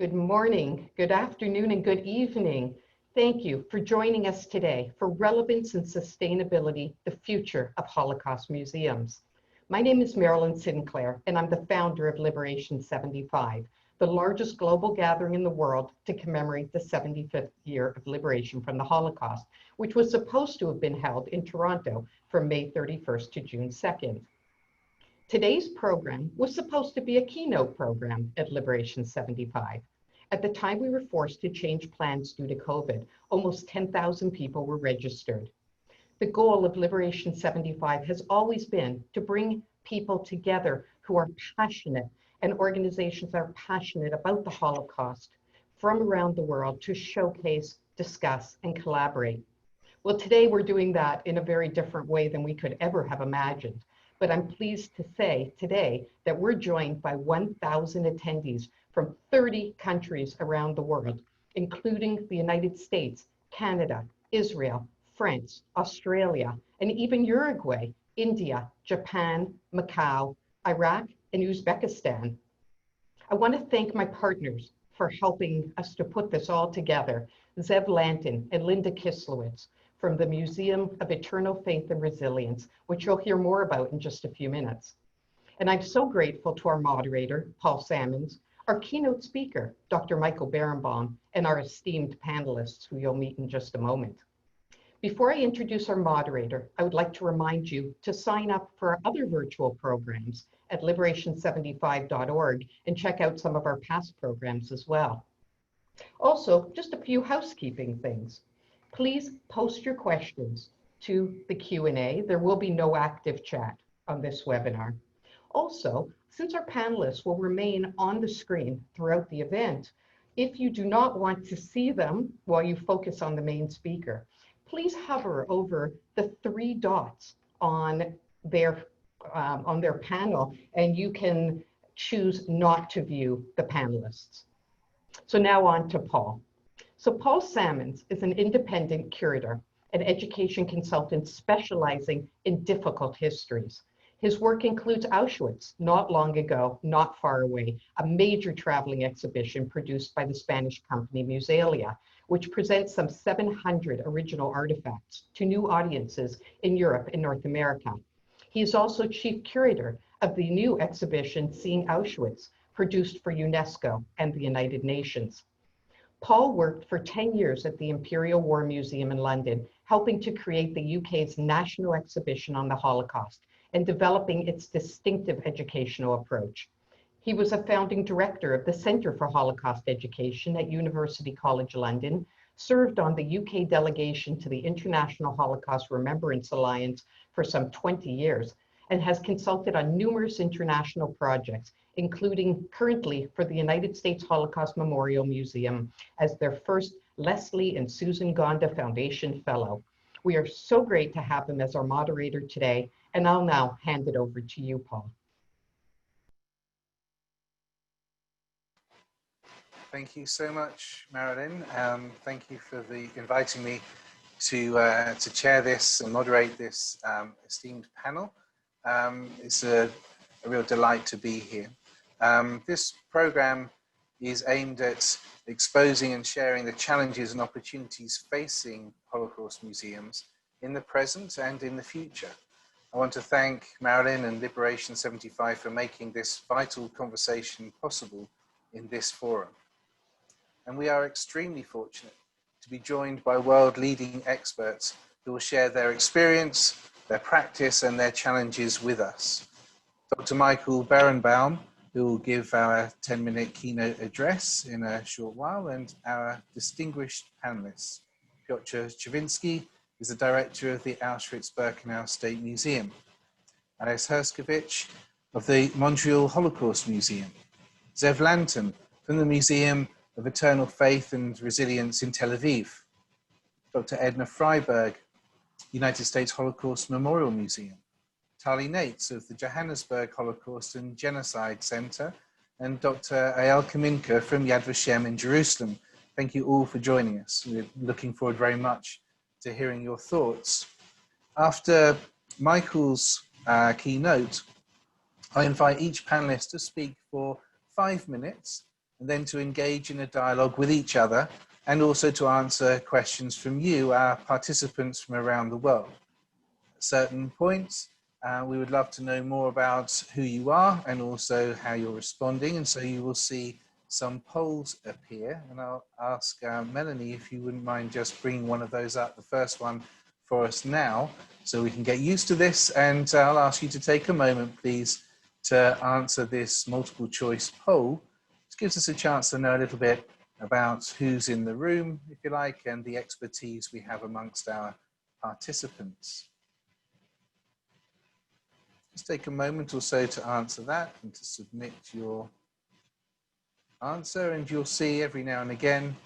Good morning, good afternoon, and good evening. Thank you for joining us today for Relevance and Sustainability, the Future of Holocaust Museums. My name is Marilyn Sinclair, and I'm the founder of Liberation 75, the largest global gathering in the world to commemorate the 75th year of liberation from the Holocaust, which was supposed to have been held in Toronto from May 31st to June 2nd. Today's program was supposed to be a keynote program at Liberation 75. At the time, we were forced to change plans due to COVID. Almost 10,000 people were registered. The goal of Liberation 75 has always been to bring people together who are passionate and organizations that are passionate about the Holocaust from around the world to showcase, discuss, and collaborate. Well, today we're doing that in a very different way than we could ever have imagined. But I'm pleased to say today that we're joined by 1,000 attendees from 30 countries around the world, including the United States, Canada, Israel, France, Australia, and even Uruguay, India, Japan, Macau, Iraq, and Uzbekistan. I want to thank my partners for helping us to put this all together, Zev Lanton and Linda Kislowitz, from the Museum of Eternal Faith and Resilience, which you'll hear more about in just a few minutes. And I'm so grateful to our moderator, Paul Salmons, our keynote speaker, Dr. Michael Berenbaum, and our esteemed panelists, who you'll meet in just a moment. Before I introduce our moderator, I would like to remind you to sign up for our other virtual programs at liberation75.org and check out some of our past programs as well. Also, just a few housekeeping things. Please post your questions to the Q&A. There will be no active chat on this webinar. Also, since our panelists will remain on the screen throughout the event, if you do not want to see them while you focus on the main speaker, please hover over the 3 dots on their panel, and you can choose not to view the panelists. So now on to Paul. So Paul Salmons is an independent curator, an education consultant specializing in difficult histories. His work includes Auschwitz, not long ago, not far away, a major traveling exhibition produced by the Spanish company Musealia, which presents some 700 original artifacts to new audiences in Europe and North America. He is also chief curator of the new exhibition, Seeing Auschwitz, produced for UNESCO and the United Nations. Paul worked for 10 years at the Imperial War Museum in London, helping to create the UK's national exhibition on the Holocaust and developing its distinctive educational approach. He was a founding director of the Centre for Holocaust Education at University College London, served on the UK delegation to the International Holocaust Remembrance Alliance for some 20 years, and has consulted on numerous international projects, including currently for the United States Holocaust Memorial Museum as their first Leslie and Susan Gonda Foundation Fellow. We are so great to have him as our moderator today, and I'll now hand it over to you, Paul. Thank you so much, Marilyn. Thank you for inviting me to chair this and moderate this esteemed panel. It's a real delight to be here. This program is aimed at exposing and sharing the challenges and opportunities facing Holocaust museums in the present and in the future. I want to thank Marilyn and Liberation 75 for making this vital conversation possible in this forum. And we are extremely fortunate to be joined by world-leading experts who will share their experience, their practice, and their challenges with us. Dr. Michael Berenbaum, who will give our 10-minute keynote address in a short while, and our distinguished panelists. Piotr Cywinski is the director of the Auschwitz-Birkenau State Museum. Herscovitch of the Montreal Holocaust Museum. Zev Lanton from the Museum of Eternal Faith and Resilience in Tel Aviv. Dr. Edna Frieberg, United States Holocaust Memorial Museum. Tali of the Johannesburg Holocaust and Genocide Center, and Dr. Eyal Kaminka from Yad Vashem in Jerusalem. Thank you all for joining us. We're looking forward very much to hearing your thoughts. After Michael's keynote, I invite each panelist to speak for 5 minutes, and then to engage in a dialogue with each other, and also to answer questions from you, our participants from around the world. At certain points, we would love to know more about who you are and also how you're responding. And so you will see some polls appear, and I'll ask Melanie if you wouldn't mind just bringing one of those up, the first one for us now, so we can get used to this. And I'll ask you to take a moment, please, to answer this multiple choice poll. This gives us a chance to know a little bit about who's in the room, if you like, and the expertise we have amongst our participants. Just take a moment or so to answer that and to submit your answer, and you'll see every now and again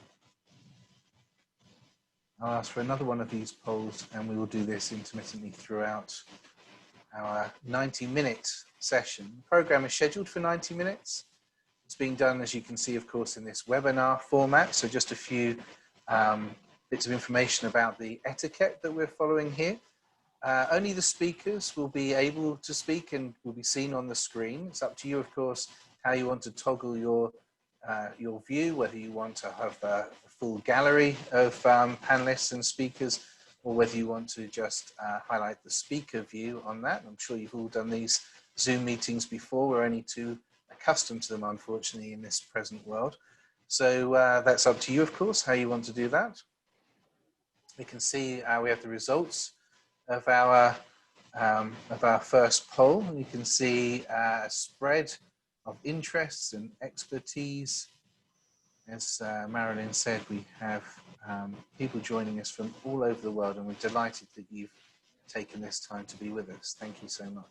I'll ask for another one of these polls, and we will do this intermittently throughout our 90-minute session. The program is scheduled for 90 minutes. It's being done, as you can see, of course, in this webinar format. So just a few bits of information about the etiquette that we're following here. Only the speakers will be able to speak and will be seen on the screen. It's up to you, of course, how you want to toggle your view, whether you want to have a full gallery of panelists and speakers, or whether you want to just highlight the speaker view on that. I'm sure you've all done these Zoom meetings before. We're only too accustomed to them, unfortunately, in this present world. So that's up to you, of course, how you want to do that. We can see we have the results of our first poll. You can see a spread of interests and expertise. As Marilyn said, we have people joining us from all over the world, and we're delighted that you've taken this time to be with us. Thank you so much.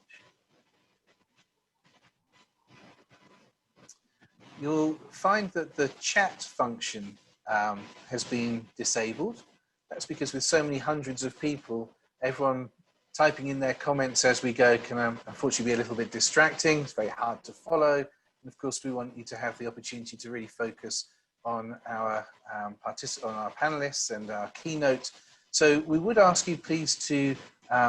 You'll find that the chat function has been disabled. That's because with so many hundreds of people, everyone typing in their comments as we go can unfortunately be a little bit distracting. It's very hard to follow. And of course, we want you to have the opportunity to really focus on our panelists and our keynote. So we would ask you please to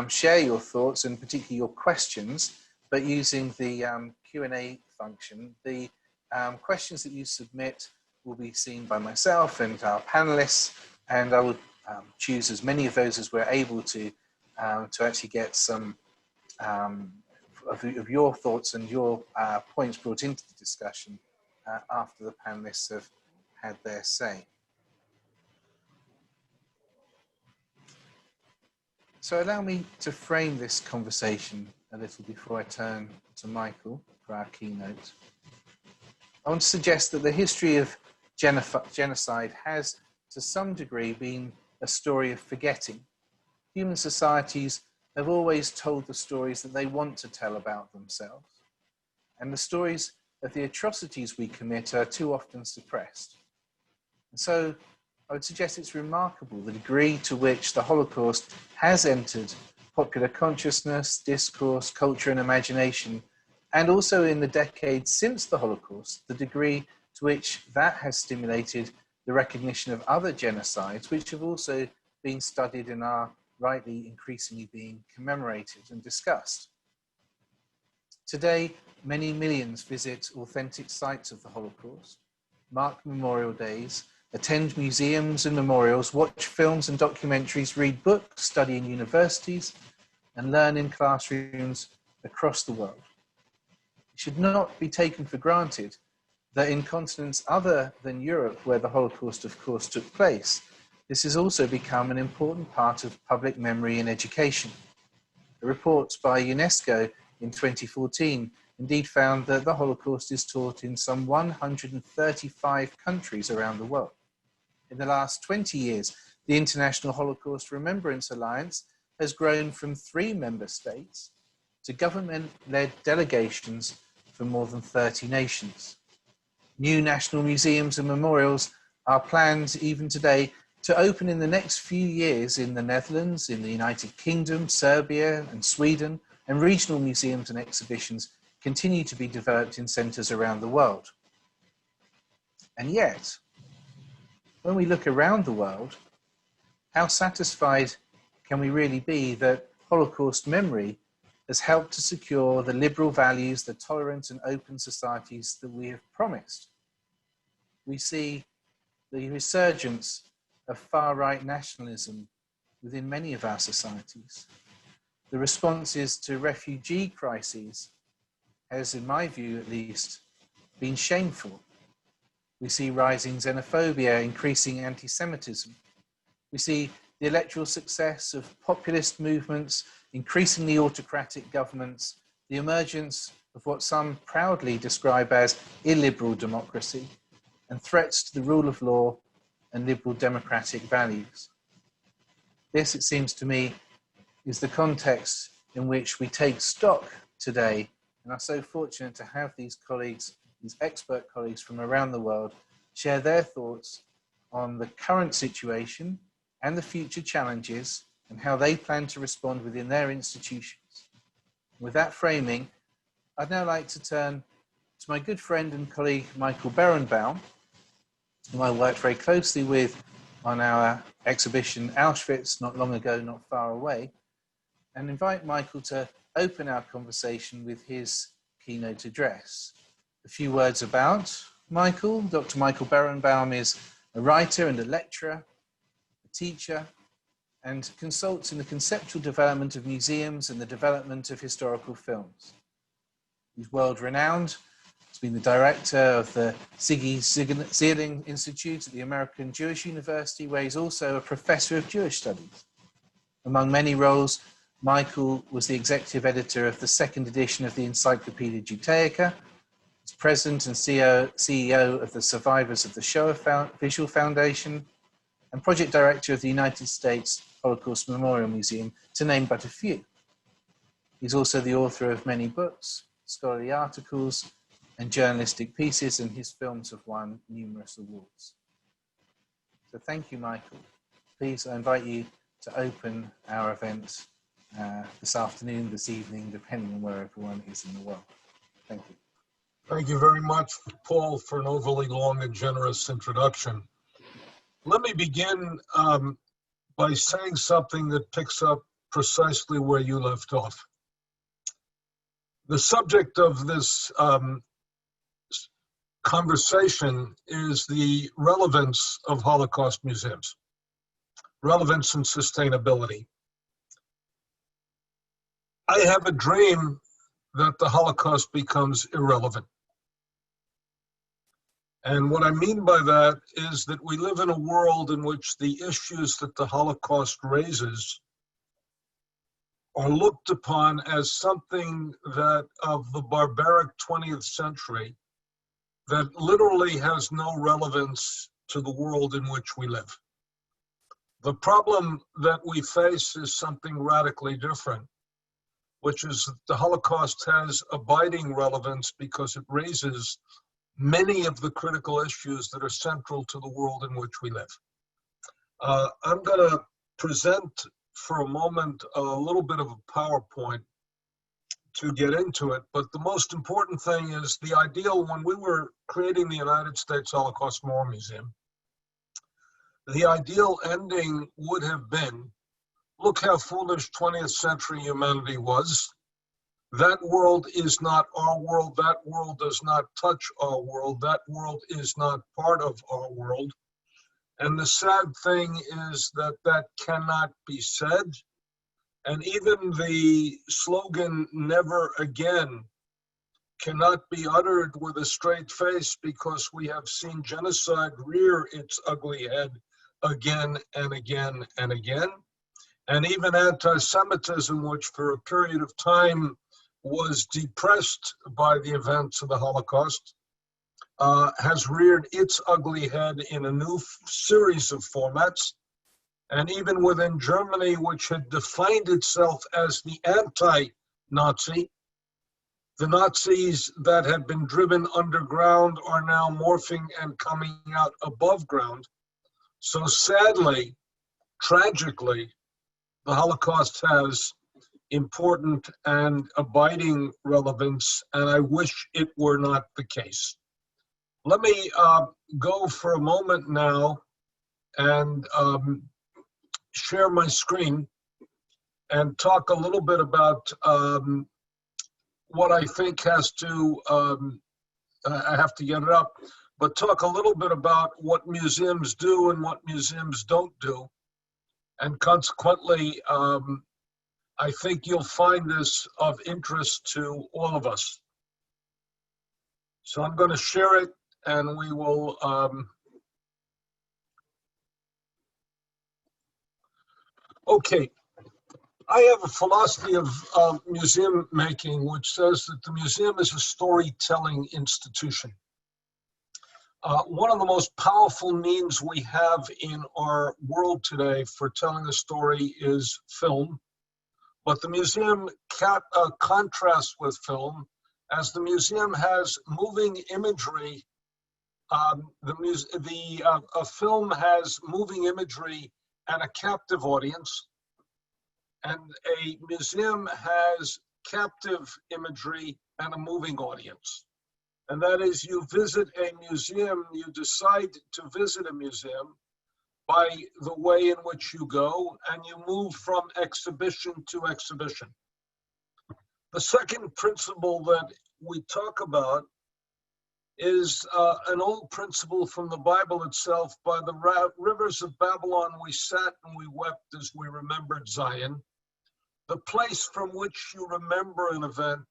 share your thoughts and particularly your questions, but using the Q&A function. The questions that you submit will be seen by myself and our panelists, and I will choose as many of those as we're able to actually get some of your thoughts and your points brought into the discussion after the panelists have had their say. So allow me to frame this conversation a little before I turn to Michael for our keynote. I want to suggest that the history of genocide has, to some degree, been a story of forgetting. Human societies have always told the stories that they want to tell about themselves, and the stories of the atrocities we commit are too often suppressed. And so I would suggest it's remarkable the degree to which the Holocaust has entered popular consciousness, discourse, culture, and imagination, and also in the decades since the Holocaust, the degree to which that has stimulated the recognition of other genocides, which have also been studied and are rightly increasingly being commemorated and discussed. Today, many millions visit authentic sites of the Holocaust, mark memorial days, attend museums and memorials, watch films and documentaries, read books, study in universities, and learn in classrooms across the world. It should not be taken for granted that in continents other than Europe, where the Holocaust, of course, took place, this has also become an important part of public memory and education. A report by UNESCO in 2014 indeed found that the Holocaust is taught in some 135 countries around the world. In the last 20 years, the International Holocaust Remembrance Alliance has grown from 3 member states to government-led delegations from more than 30 nations. New national museums and memorials are planned even today to open in the next few years in the Netherlands, in the United Kingdom, Serbia, and Sweden, and regional museums and exhibitions continue to be developed in centres around the world. And yet, when we look around the world, how satisfied can we really be that Holocaust memory has helped to secure the liberal values, the tolerant and open societies that we have promised? we see the resurgence of far-right nationalism within many of our societies. The responses to refugee crises has, in my view at least, been shameful. We see rising xenophobia, increasing anti-Semitism. We see the electoral success of populist movements, increasingly autocratic governments, the emergence of what some proudly describe as illiberal democracy, and threats to the rule of law and liberal democratic values. This, it seems to me, is the context in which we take stock today and are so fortunate to have these colleagues, these expert colleagues from around the world, share their thoughts on the current situation and the future challenges and how they plan to respond within their institutions. With that framing, I'd now like to turn to my good friend and colleague, Michael Berenbaum, whom I worked very closely with on our exhibition Auschwitz not long ago, not far away, and invite Michael to open our conversation with his keynote address. A few words about Michael. Dr. Michael Berenbaum is a writer and a lecturer, a teacher, and consults in the conceptual development of museums and the development of historical films. He's world-renowned. He's been the director of the Ziggy Zierling Institute at the American Jewish University, where he's also a professor of Jewish studies. Among many roles, Michael was the executive editor of the second edition of the Encyclopedia Judaica. He's president and CEO of the Survivors of the Shoah Visual Foundation, and project director of the United States Holocaust Memorial Museum, to name but a few. He's also the author of many books, scholarly articles, and journalistic pieces, and his films have won numerous awards. So thank you, Michael. Please, I invite you to open our event this afternoon, this evening, depending on where everyone is in the world. Thank you. Thank you very much, Paul, for an overly long and generous introduction. Let me begin by saying something that picks up precisely where you left off. The subject of this conversation is the relevance of Holocaust museums, relevance and sustainability. I have a dream that the Holocaust becomes irrelevant. And what I mean by that is that we live in a world in which the issues that the Holocaust raises are looked upon as something that of the barbaric 20th century that literally has no relevance to the world in which we live. The problem that we face is something radically different, which is that the Holocaust has abiding relevance because it raises many of the critical issues that are central to the world in which we live. I'm going to present for a moment a little bit of a PowerPoint to get into it, but the most important thing is the ideal. When we were creating the United States Holocaust Memorial Museum, the ideal ending would have been, look how foolish 20th century humanity was. That world is not our world. That world does not touch our world. That world is not part of our world. And the sad thing is that that cannot be said. And even the slogan, never again, cannot be uttered with a straight face because we have seen genocide rear its ugly head again and again and again. And even anti-Semitism, which for a period of time was depressed by the events of the Holocaust, has reared its ugly head in a new series of formats. And even within Germany, which had defined itself as the anti-Nazi, the Nazis that had been driven underground are now morphing and coming out above ground. So sadly, tragically, the Holocaust has important and abiding relevance, and I wish it were not the case. Let me go for a moment now and share my screen and talk a little bit about what I think has to, I have to get it up, but talk a little bit about what museums do and what museums don't do. And consequently, I think you'll find this of interest to all of us. So I'm going to share it, and we will okay. I have a philosophy of museum making, which says that the museum is a storytelling institution. One of the most powerful means we have in our world today for telling a story is film, but the museum contrasts with film, as the museum has moving imagery. A film has moving imagery and a captive audience, and a museum has captive imagery and a moving audience. And that is, you visit a museum, you decide to visit a museum by the way in which you go, and you move from exhibition to exhibition. The second principle that we talk about is an old principle from the Bible itself. By the rivers of Babylon we sat and we wept as we remembered Zion. The place from which you remember an event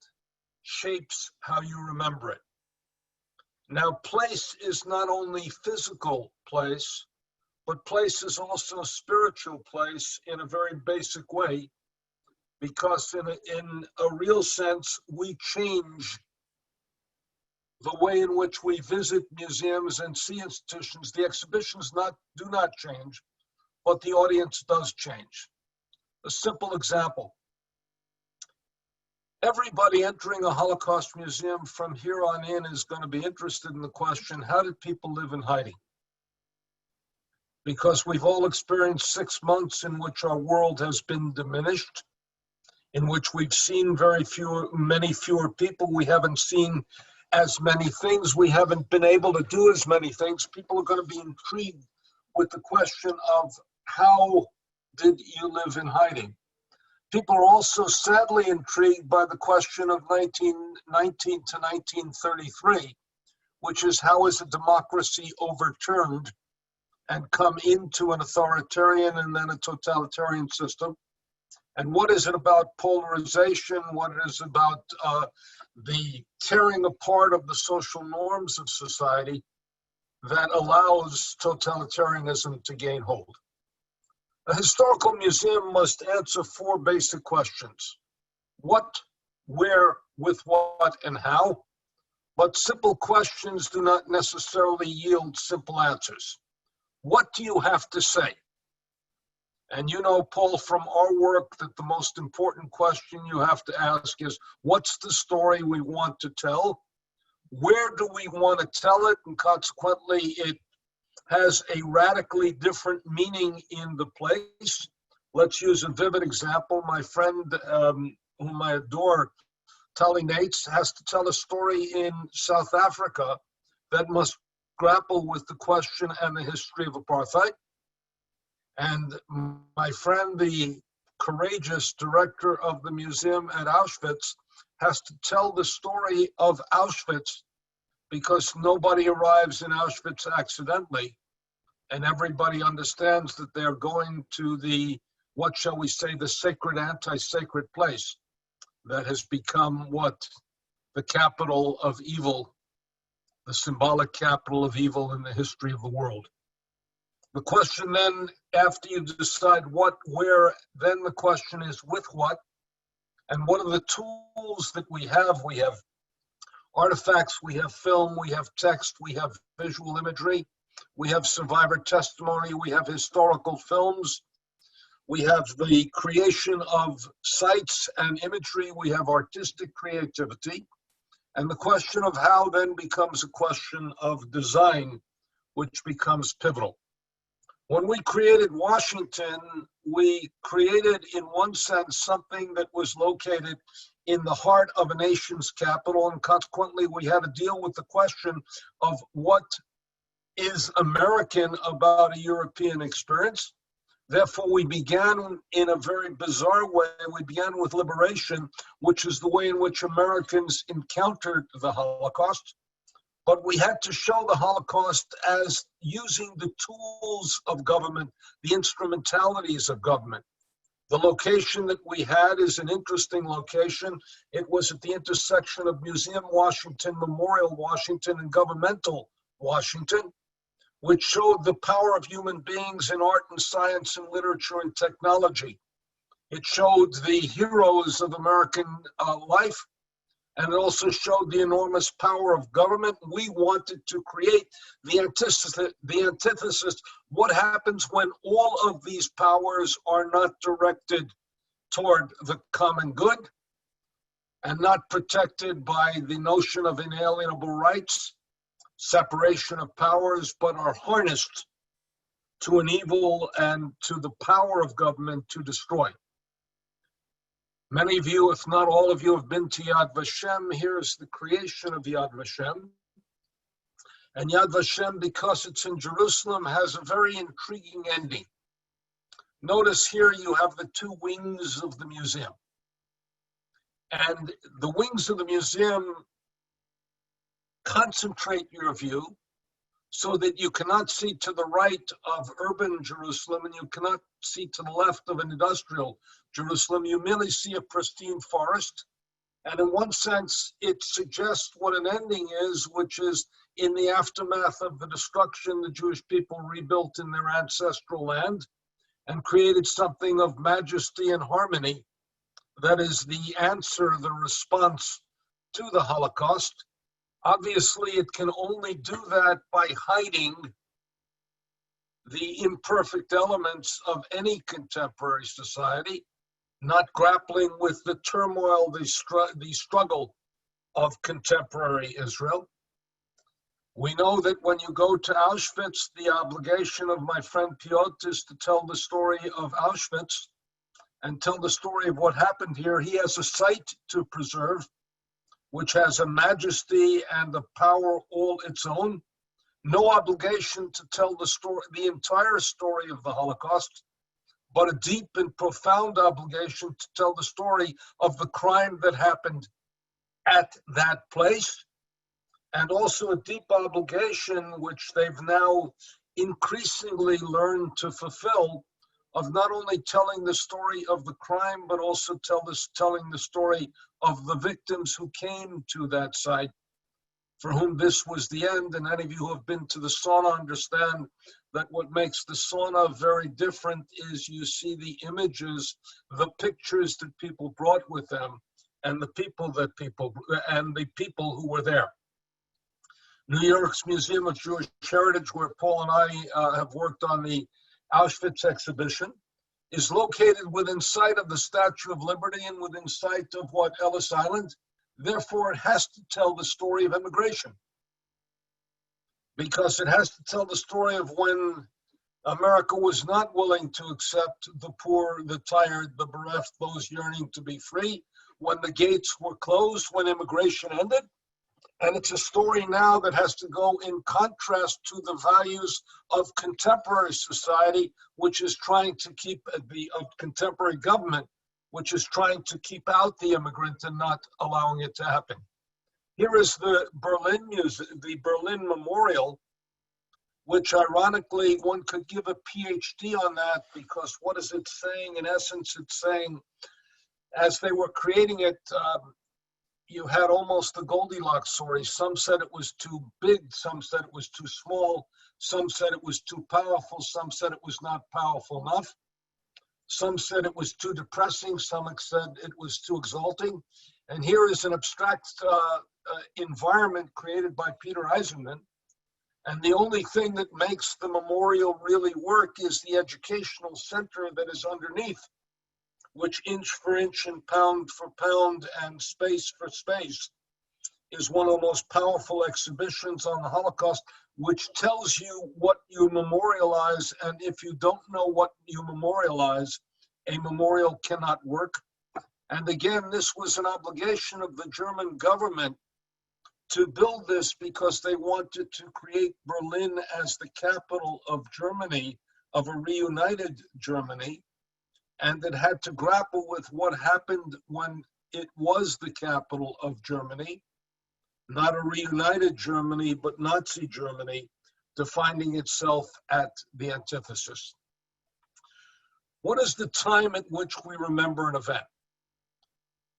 shapes how you remember it. Now, place is not only physical place, but place is also a spiritual place in a very basic way, because in a real sense, we change the way in which we visit museums and see institutions. The exhibitions do not change, but the audience does change. A simple example. Everybody entering a Holocaust museum from here on in is going to be interested in the question, how did people live in hiding? Because we've all experienced 6 months in which our world has been diminished, in which we've seen many fewer people. We haven't seen as many things. We haven't been able to do as many things. People are going to be intrigued with the question of, how did you live in hiding? People are also sadly intrigued by the question of 1919 to 1933, which is, how is a democracy overturned and come into an authoritarian and then a totalitarian system? And what is it about polarization? What is it about the tearing apart of the social norms of society that allows totalitarianism to gain hold? A historical museum must answer 4 basic questions: what, where, with what, and how. But simple questions do not necessarily yield simple answers. What do you have to say? And you know, Paul, from our work, that the most important question you have to ask is, what's the story we want to tell? Where do we want to tell it? And consequently, it has a radically different meaning in the place. Let's use a vivid example. My friend, whom I adore, Tali, has to tell a story in South Africa that must grapple with the question and the history of apartheid. And my friend, the courageous director of the museum at Auschwitz, has to tell the story of Auschwitz, because nobody arrives in Auschwitz accidentally, and everybody understands that they're going to the, what shall we say, the sacred anti-sacred place that has become what? The capital of evil, the symbolic capital of evil in the history of the world. The question then, after you decide what, where, then the question is with what, and what are the tools that we have? We have artifacts, we have film, we have text, we have visual imagery, we have survivor testimony, we have historical films, we have the creation of sites and imagery, we have artistic creativity, and the question of how then becomes a question of design, which becomes pivotal. When we created Washington, we created, in one sense, something that was located in the heart of a nation's capital, and consequently we had to deal with the question of what is American about a European experience. Therefore, we began in a very bizarre way. We began with liberation, which is the way in which Americans encountered the Holocaust. But we had to show the Holocaust as using the tools of government, the instrumentalities of government. The location that we had is an interesting location. It was at the intersection of Museum Washington, Memorial Washington, and Governmental Washington, which showed the power of human beings in art and science and literature and technology. It showed the heroes of American life, and it also showed the enormous power of government. We wanted to create the antithesis. What happens when all of these powers are not directed toward the common good and not protected by the notion of inalienable rights, separation of powers, but are harnessed to an evil and to the power of government to destroy? Many of you, if not all of you, have been to Yad Vashem. Here's the creation of Yad Vashem. And Yad Vashem, because it's in Jerusalem, has a very intriguing ending. Notice here you have the two wings of the museum. And the wings of the museum concentrate your view so that you cannot see to the right of urban Jerusalem and you cannot see to the left of an industrial Jerusalem. You merely see a pristine forest. And in one sense, it suggests what an ending is, which is in the aftermath of the destruction, the Jewish people rebuilt in their ancestral land and created something of majesty and harmony. That is the answer, the response to the Holocaust. Obviously, it can only do that by hiding the imperfect elements of any contemporary society, not grappling with the turmoil, the struggle of contemporary Israel. We know that when you go to Auschwitz, the obligation of my friend Piotr is to tell the story of Auschwitz and tell the story of what happened here. He has a site to preserve, which has a majesty and a power all its own. No obligation to tell the story, the entire story of the Holocaust, but a deep and profound obligation to tell the story of the crime that happened at that place, and also a deep obligation, which they've now increasingly learned to fulfill, of not only telling the story of the crime, but also telling the story of the victims who came to that site, for whom this was the end. And any of you who have been to the sauna understand that what makes the sauna very different is you see the images, the pictures that people brought with them, and the people who were there. New York's Museum of Jewish Heritage, where Paul and I have worked on the Auschwitz exhibition, is located within sight of the Statue of Liberty and within sight of Ellis Island. Therefore, it has to tell the story of immigration, because it has to tell the story of when America was not willing to accept the poor, the tired, the bereft, those yearning to be free, when the gates were closed, when immigration ended. And it's a story now that has to go in contrast to the values of contemporary society, which is trying to keep contemporary government, which is trying to keep out the immigrant and not allowing it to happen. Here is the Berlin Museum, the Berlin Memorial, which ironically one could give a PhD on that, because what is it saying? In essence, it's saying, as they were creating it, you had almost the Goldilocks story. Some said it was too big, some said it was too small, some said it was too powerful, some said it was not powerful enough. Some said it was too depressing, some said it was too exalting. And here is an abstract environment created by Peter Eisenman. And the only thing that makes the memorial really work is the educational center that is underneath, which inch for inch and pound for pound and space for space is one of the most powerful exhibitions on the Holocaust, which tells you what you memorialize. And if you don't know what you memorialize, a memorial cannot work. And again, this was an obligation of the German government to build this, because they wanted to create Berlin as the capital of Germany, of a reunited Germany. And it had to grapple with what happened when it was the capital of Germany. not a reunited Germany, but Nazi Germany, defining itself at the antithesis. What is the time at which we remember an event?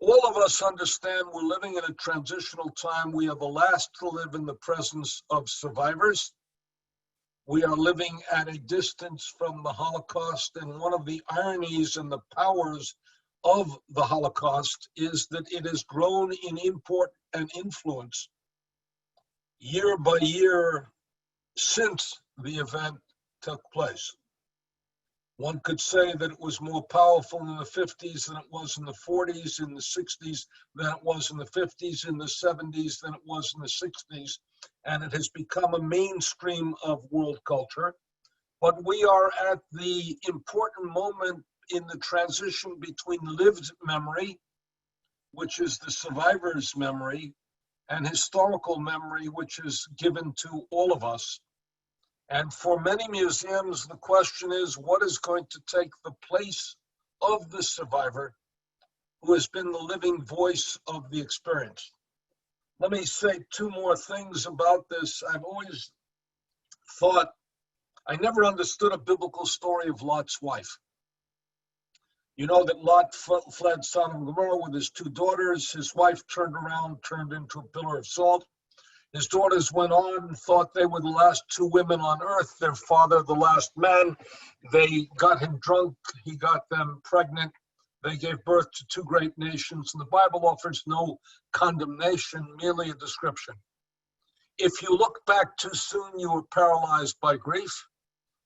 All of us understand we're living in a transitional time. We are the last to live in the presence of survivors. We are living at a distance from the Holocaust, and one of the ironies and the powers of the Holocaust is that it has grown in import and influence year by year since the event took place. One could say that it was more powerful in the 50s than it was in the 40s, in the 60s than it was in the 50s, in the 70s than it was in the 60s, and it has become a mainstream of world culture. But we are at the important moment in the transition between lived memory, which is the survivor's memory, and historical memory, which is given to all of us. And for many museums, the question is, what is going to take the place of the survivor who has been the living voice of the experience? Let me say two more things about this. I've always thought, I never understood a biblical story of Lot's wife. You know that Lot fled Sodom and Gomorrah with his two daughters. His wife turned around, turned into a pillar of salt. His daughters went on and thought they were the last two women on earth, their father the last man. They got him drunk, he got them pregnant. They gave birth to two great nations, and the Bible offers no condemnation, merely a description. If you look back too soon, you were paralyzed by grief.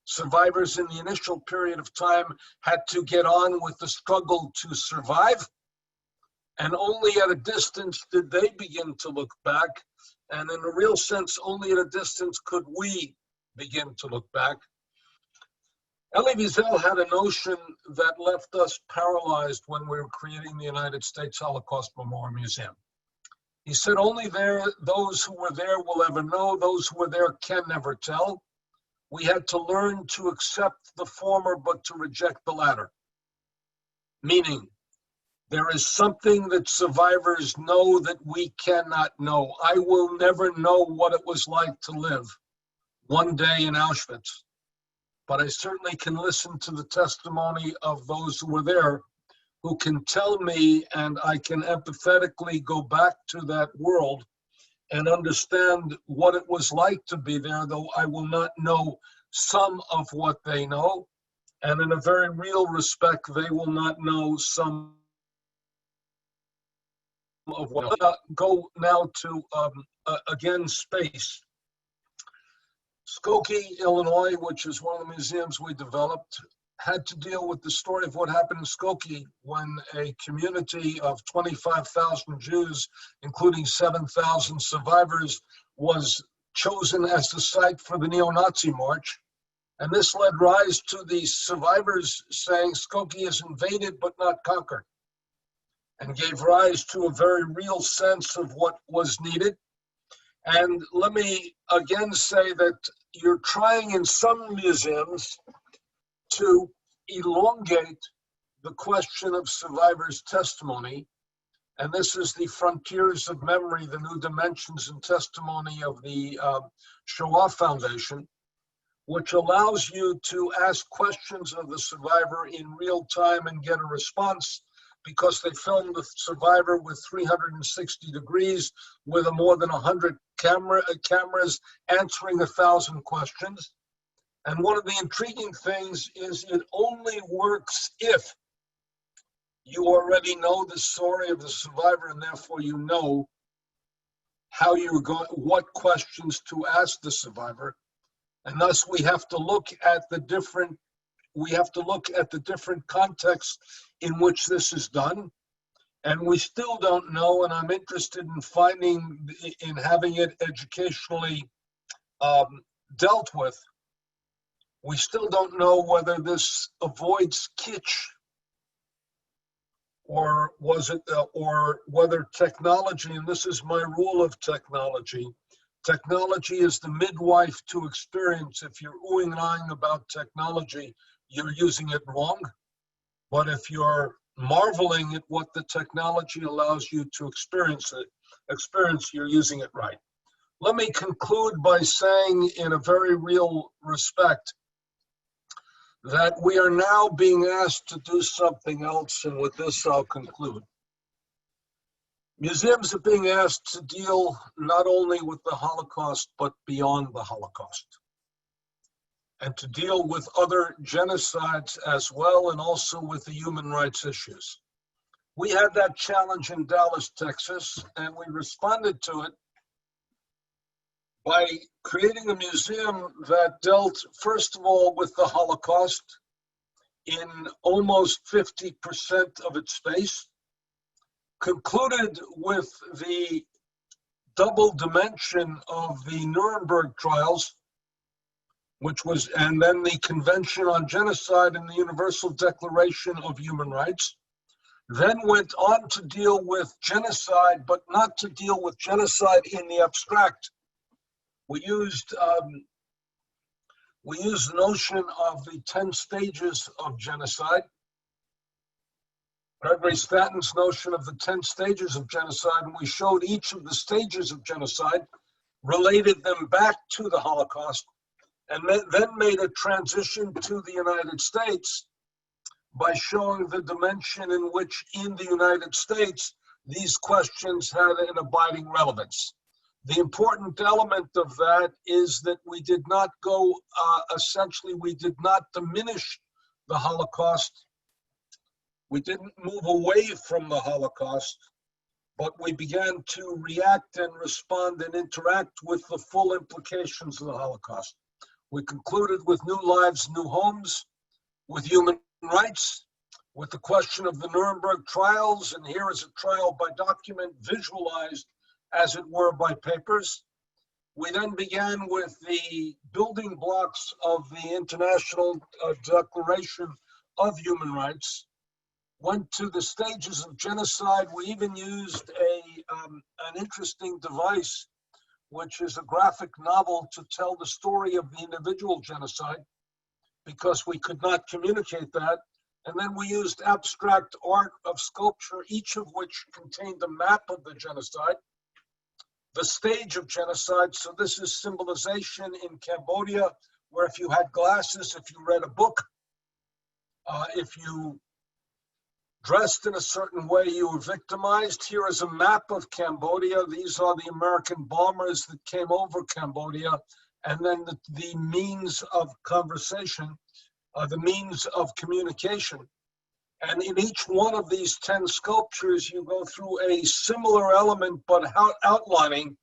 Survivors in the initial period of time had to get on with the struggle to survive, and only at a distance did they begin to look back. And in a real sense, only at a distance could we begin to look back. Elie Wiesel had a notion that left us paralyzed when we were creating the United States Holocaust Memorial Museum. He said, only those who were there will ever know, those who were there can never tell. We had to learn to accept the former, but to reject the latter. Meaning, there is something that survivors know that we cannot know. I will never know what it was like to live one day in Auschwitz, but I certainly can listen to the testimony of those who were there who can tell me, and I can empathetically go back to that world and understand what it was like to be there, though I will not know some of what they know. And in a very real respect, they will not know some of what. Go now to, again, space. Skokie, Illinois, which is one of the museums we developed, had to deal with the story of what happened in Skokie when a community of 25,000 Jews, including 7,000 survivors, was chosen as the site for the neo-Nazi march. And this led rise to the survivors saying Skokie is invaded but not conquered, and gave rise to a very real sense of what was needed. And let me again say that you're trying in some museums to elongate the question of survivors' testimony. And this is the Frontiers of Memory, the New Dimensions and Testimony of the Shoah Foundation, which allows you to ask questions of the survivor in real time and get a response, because they filmed the survivor with 360 degrees with more than 100 cameras answering 1,000 questions. And one of the intriguing things is it only works if you already know the story of the survivor, and therefore you know how you're going, what questions to ask the survivor. And thus we have to look at the different contexts in which this is done. And we still don't know, and I'm interested in having it educationally dealt with. We still don't know whether this avoids kitsch, or whether technology, and this is my rule of technology, technology is the midwife to experience. If you're oohing and eyeing about technology, you're using it wrong. But if you're marveling at what the technology allows you to experience it, experience, you're using it right. Let me conclude by saying, in a very real respect, that we are now being asked to do something else, and with this I'll conclude. Museums are being asked to deal not only with the Holocaust, but beyond the Holocaust, and to deal with other genocides as well, and also with the human rights issues. We had that challenge in Dallas, Texas, and we responded to it by creating a museum that dealt, first of all, with the Holocaust in almost 50% of its space, concluded with the double dimension of the Nuremberg trials, which was, and then the Convention on Genocide and the Universal Declaration of Human Rights, then went on to deal with genocide, but not to deal with genocide in the abstract. We used the notion of the 10 stages of genocide, Gregory Stanton's notion of the 10 stages of genocide, and we showed each of the stages of genocide, related them back to the Holocaust, and then made a transition to the United States by showing the dimension in which in the United States these questions had an abiding relevance. The important element of that is that we did not go, essentially, we did not diminish the Holocaust. We didn't move away from the Holocaust, but we began to react and respond and interact with the full implications of the Holocaust. We concluded with new lives, new homes, with human rights, with the question of the Nuremberg trials, and here is a trial by document visualized, as it were, by papers. We then began with the building blocks of the International Declaration of Human Rights, went to the stages of genocide. We even used an interesting device, which is a graphic novel to tell the story of the individual genocide, because we could not communicate that. And then we used abstract art of sculpture, each of which contained a map of the genocide, the stage of genocide. So this is symbolization in Cambodia, where if you had glasses, if you read a book, if you dressed in a certain way, you were victimized. Here is a map of Cambodia. These are the American bombers that came over Cambodia, and then the means of conversation, the means of communication. And in each one of these 10 sculptures, you go through a similar element, but outlining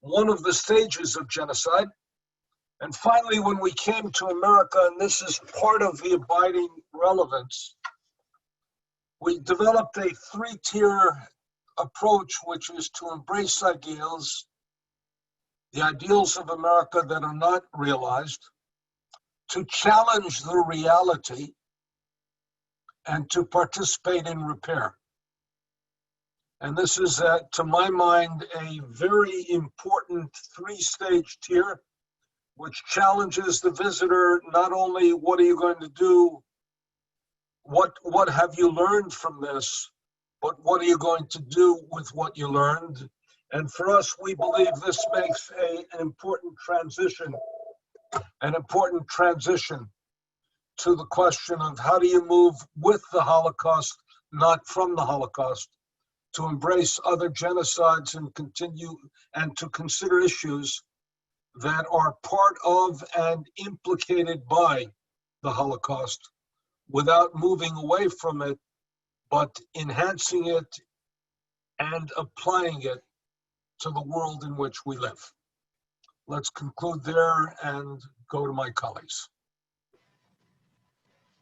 one of the stages of genocide. And finally, when we came to America, and this is part of the abiding relevance, we developed a 3-tier approach, which is to embrace ideals, the ideals of America that are not realized, to challenge the reality, and to participate in repair. And this is, to my mind, a very important 3-stage tier, which challenges the visitor, not only what are you going to do, what have you learned from this, but what are you going to do with what you learned? And for us, we believe this makes an important transition to the question of how do you move with the Holocaust, not from the Holocaust, to embrace other genocides and continue and to consider issues that are part of and implicated by the Holocaust, without moving away from it, but enhancing it and applying it to the world in which we live. Let's conclude there and go to my colleagues.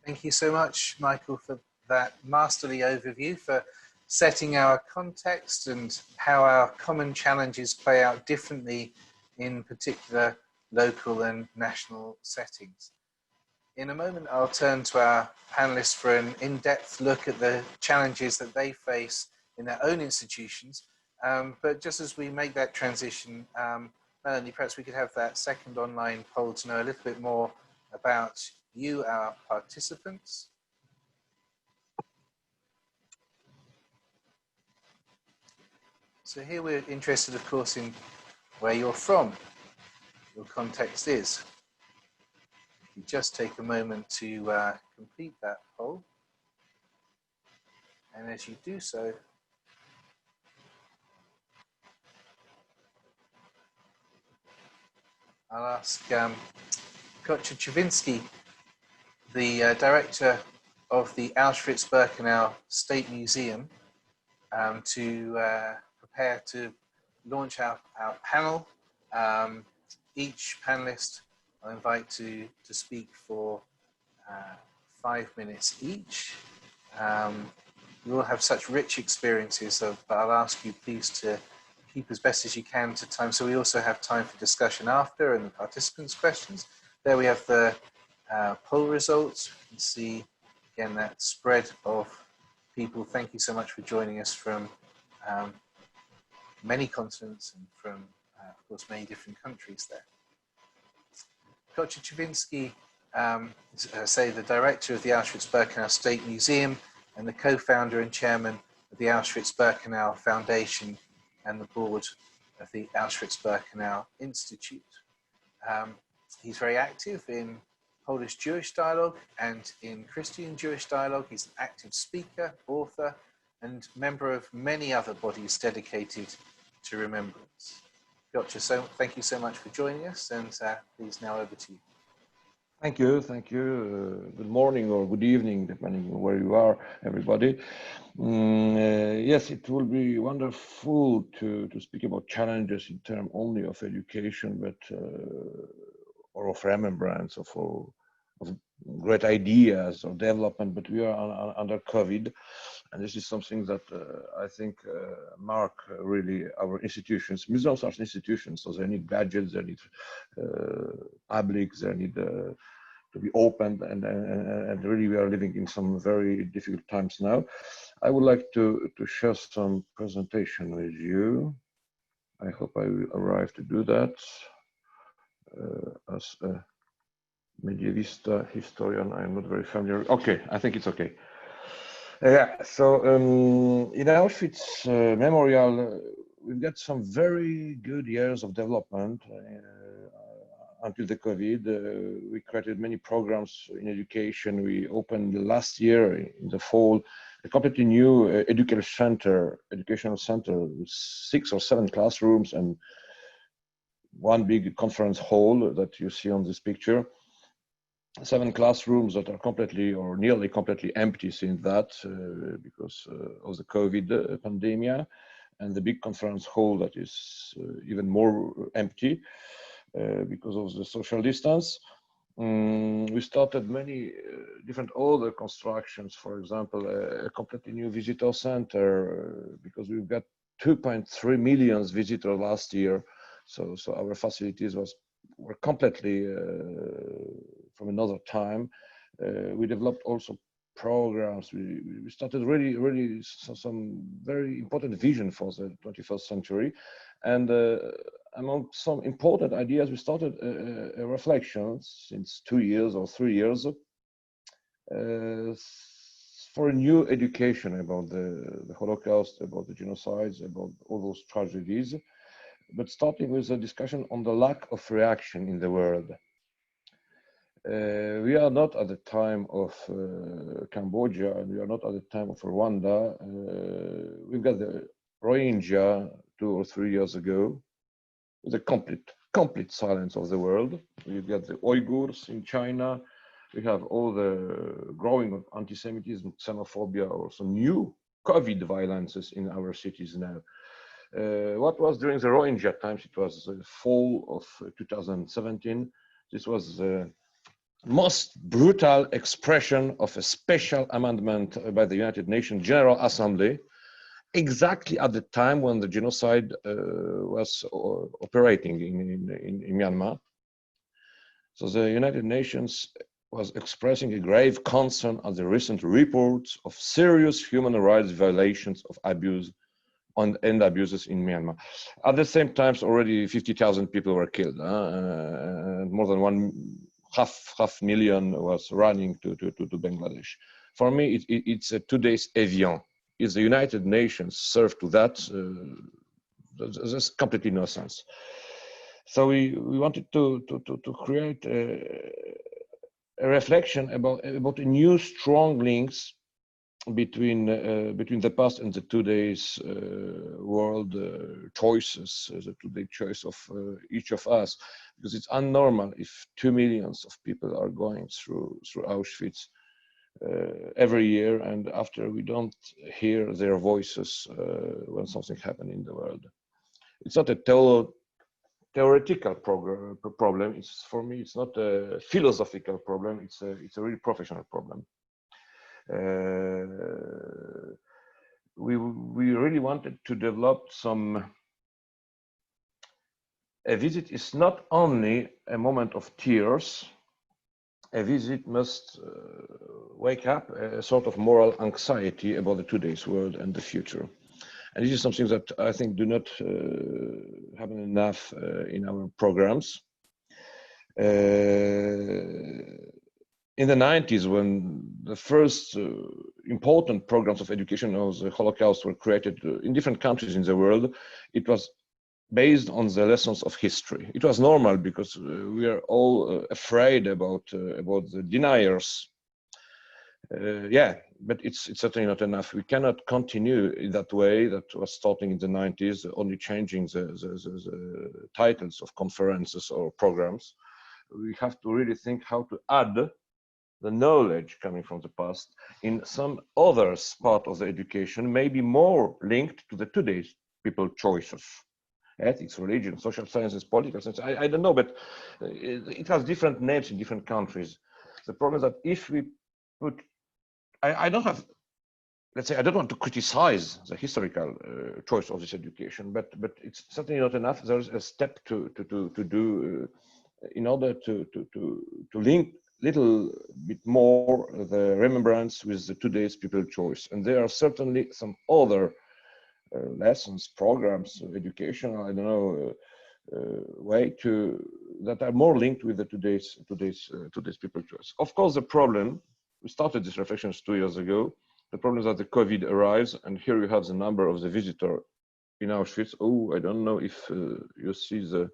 Thank you so much, Michael, for that masterly overview, for setting our context and how our common challenges play out differently in particular local and national settings. In a moment, I'll turn to our panelists for an in-depth look at the challenges that they face in their own institutions. But just as we make that transition, Melanie, perhaps we could have that second online poll to know a little bit more about you, our participants. So here we're interested, of course, in where you're from, your context is. You just take a moment to complete that poll. And as you do so, I'll ask Piotr Cywinski, the director of the Auschwitz-Birkenau State Museum, to prepare to launch our panel. Each panelist I'll invite to speak for 5 minutes each. You all have such rich experiences, but I'll ask you please to keep as best as you can to time, so we also have time for discussion after and the participants' questions. There we have the poll results. You can see again that spread of people. Thank you so much for joining us from many continents and from, of course, many different countries there. Piotr Cywinski is, say, the director of the Auschwitz-Birkenau State Museum and the co-founder and chairman of the Auschwitz-Birkenau Foundation and the board of the Auschwitz-Birkenau Institute. He's very active in Polish-Jewish dialogue and in Christian-Jewish dialogue. He's an active speaker, author, and member of many other bodies dedicated to remembrance. Piotr, thank you so much for joining us, and please now over to you. Thank you, thank you. Good morning or good evening, depending on where you are, everybody. Yes, it will be wonderful to speak about challenges in terms only of education, but or of remembrance, of great ideas or development, but we are under COVID. And this is something that I think mark really our institutions. Museums are institutions, so they need gadgets, they need publics, they need to be opened, and really we are living in some very difficult times now. I would like to share some presentation with you. I hope I will arrive to do that. As a medievista historian, I'm not very familiar. Okay, I think it's okay. Yeah, so in Auschwitz Memorial, we've got some very good years of development until the COVID. We created many programs in education. We opened last year in the fall a completely new educational center with 6 or 7 classrooms and one big conference hall that you see on this picture. 7 classrooms that are completely or nearly completely empty since that because of the COVID pandemic, and the big conference hall that is even more empty because of the social distance. We started many different other constructions, for example, a completely new visitor center because we've got 2.3 million visitors last year. So our facilities were completely from another time. We developed also programs. We started really some very important vision for the 21st century. And among some important ideas, we started a reflection since 2 years or 3 years for a new education about the Holocaust, about the genocides, about all those tragedies, but starting with a discussion on the lack of reaction in the world. We are not at the time of Cambodia, and we are not at the time of Rwanda. We've got the Rohingya 2 or 3 years ago, with a complete silence of the world. We've got the Uyghurs in China. We have all the growing anti-Semitism, xenophobia, or some new COVID violences in our cities now. What was during the Rohingya times? It was the fall of 2017. This was the most brutal expression of a special amendment by the United Nations General Assembly, exactly at the time when the genocide was operating in Myanmar. So the United Nations was expressing a grave concern at the recent reports of serious human rights violations of abuse and abuses in Myanmar. At the same time, already 50,000 people were killed, and more than half million was running to Bangladesh. For me, it's a today's avion. It's the United Nations served to that there's completely no sense. So we wanted to create a reflection about new strong links between the past and the today's world choices, the today choice of each of us, because it's unnormal if 2 million of people are going through Auschwitz every year, and after we don't hear their voices when something happens in the world. It's not a theoretical problem. It's, for me, it's not a philosophical problem. It's a really professional problem. We really wanted to develop a visit is not only a moment of tears. A visit must wake up a sort of moral anxiety about the today's world and the future. And this is something that I think do not happen enough in our programs. In the 90s, when the first important programs of education of the Holocaust were created in different countries in the world, it was based on the lessons of history. It was normal because we are all afraid about the deniers. Yeah, but it's certainly not enough. We cannot continue in that way that was starting in the 90s, only changing the titles of conferences or programs. We have to really think how to add the knowledge coming from the past in some other part of the education, maybe more linked to the today's people choices. Ethics, religion, social sciences, political science, I don't know, but it has different names in different countries. The problem is that if we put, I don't have, let's say, I don't want to criticize the historical choice of this education, but it's certainly not enough. There's a step to do in order to link little bit more the remembrance with the today's people choice. And there are certainly some other lessons, programs, educational, I don't know, way that are more linked with the today's people choice. Of course, the problem, we started these reflections 2 years ago. The problem is that the COVID arrives, and here you have the number of the visitor in Auschwitz. Oh, I don't know if you see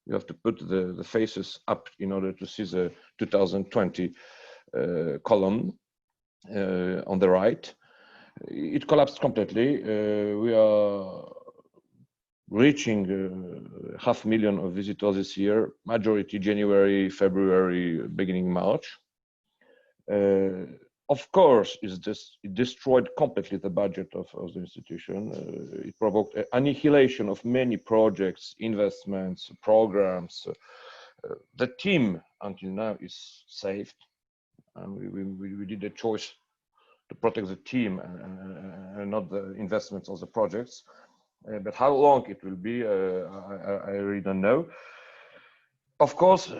you have to put the faces up in order to see the 2020 column on the right. It collapsed completely. We are reaching 500,000 of visitors this year, majority January, February, beginning March. Of course, it destroyed completely the budget of the institution. It provoked an annihilation of many projects, investments, programs. The team until now is saved, and we did a choice to protect the team and not the investments of the projects. But how long it will be, I really don't know. Of course,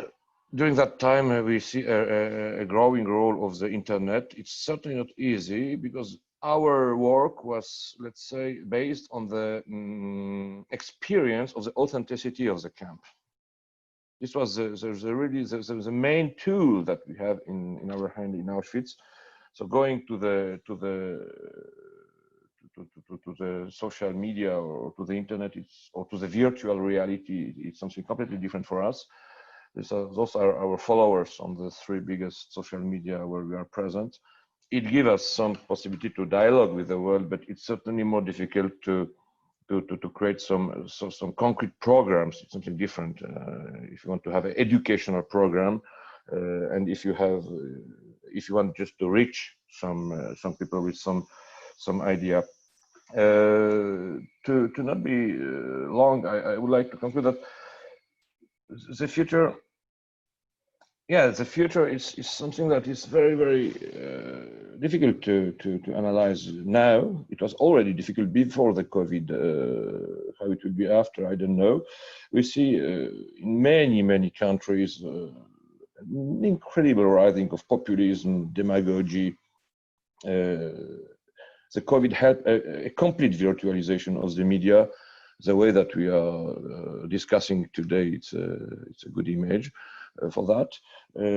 during that time, we see a growing role of the internet. It's certainly not easy because our work was, let's say, based on the experience of the authenticity of the camp. This was the main tool that we have in our hand in Auschwitz. So going to the social media or to the internet, or to the virtual reality, it's something completely different for us. Those are our followers on the 3 biggest social media where we are present. It gives us some possibility to dialogue with the world, but it's certainly more difficult to create some concrete programs. It's something different. If you want to have an educational program, and if you want just to reach some people with some idea. To not be long, I would like to conclude that the future, the future is something that is very, very difficult to analyze now. It was already difficult before the COVID. How it will be after, I don't know. We see in many countries an incredible rising of populism, demagogy. The COVID had a complete virtualization of the media. The way that we are discussing today, it's a good image for that.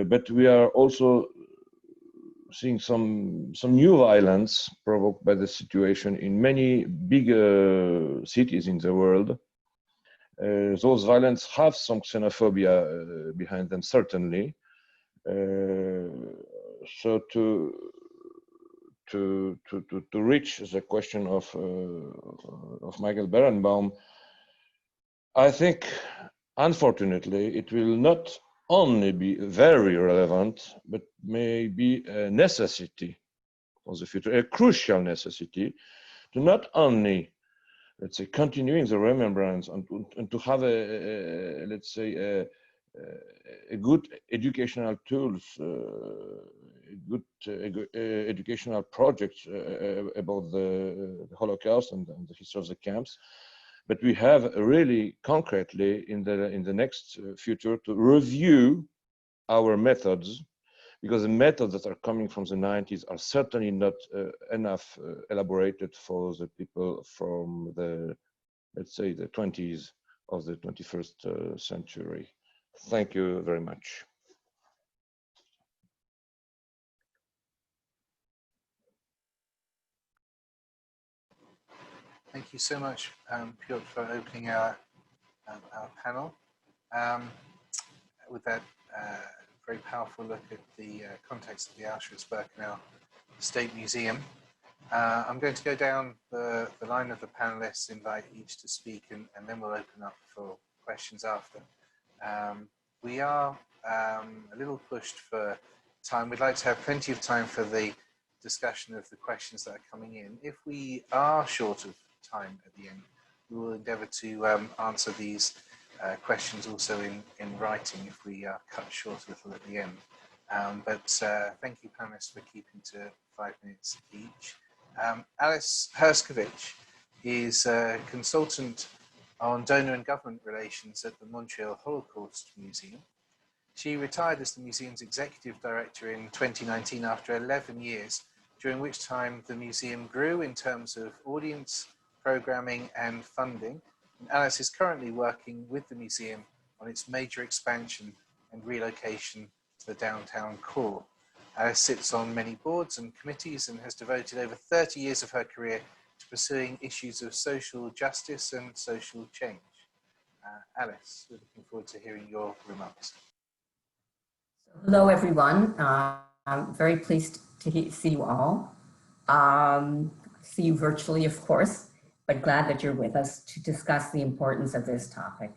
But we are also seeing some new violence provoked by the situation in many big cities in the world. Those violence have some xenophobia behind them, certainly. So to reach the question of Michael Berenbaum, I think, unfortunately, it will not only be very relevant, but may be a necessity for the future, a crucial necessity to not only, let's say, continuing the remembrance and to have let's say, a good educational tools, good educational projects about the Holocaust and the history of the camps. But we have really concretely in the next future to review our methods, because the methods that are coming from the 90s are certainly not enough elaborated for the people from the, let's say, the 20s of the 21st century. Thank you very much. Thank you so much, Piotr, for opening our panel with that very powerful look at the context of the Auschwitz-Birkenau State Museum. I'm going to go down the line of the panelists, invite each to speak, and then we'll open up for questions after. We are a little pushed for time. We'd like to have plenty of time for the discussion of the questions that are coming in. If we are short of time at the end, we will endeavour to answer these questions also in writing if we are cut short a little at the end. But thank you, panelists, for keeping to 5 minutes each. Alice Herscovitch is a consultant on donor and government relations at the Montreal Holocaust Museum. She retired as the museum's executive director in 2019 after 11 years, during which time the museum grew in terms of audience, programming and funding. And Alice is currently working with the museum on its major expansion and relocation to the downtown core. Alice sits on many boards and committees and has devoted over 30 years of her career to pursuing issues of social justice and social change. Alice, we're looking forward to hearing your remarks. Hello, everyone. I'm very pleased to see you all. See you virtually, of course, but glad that you're with us to discuss the importance of this topic.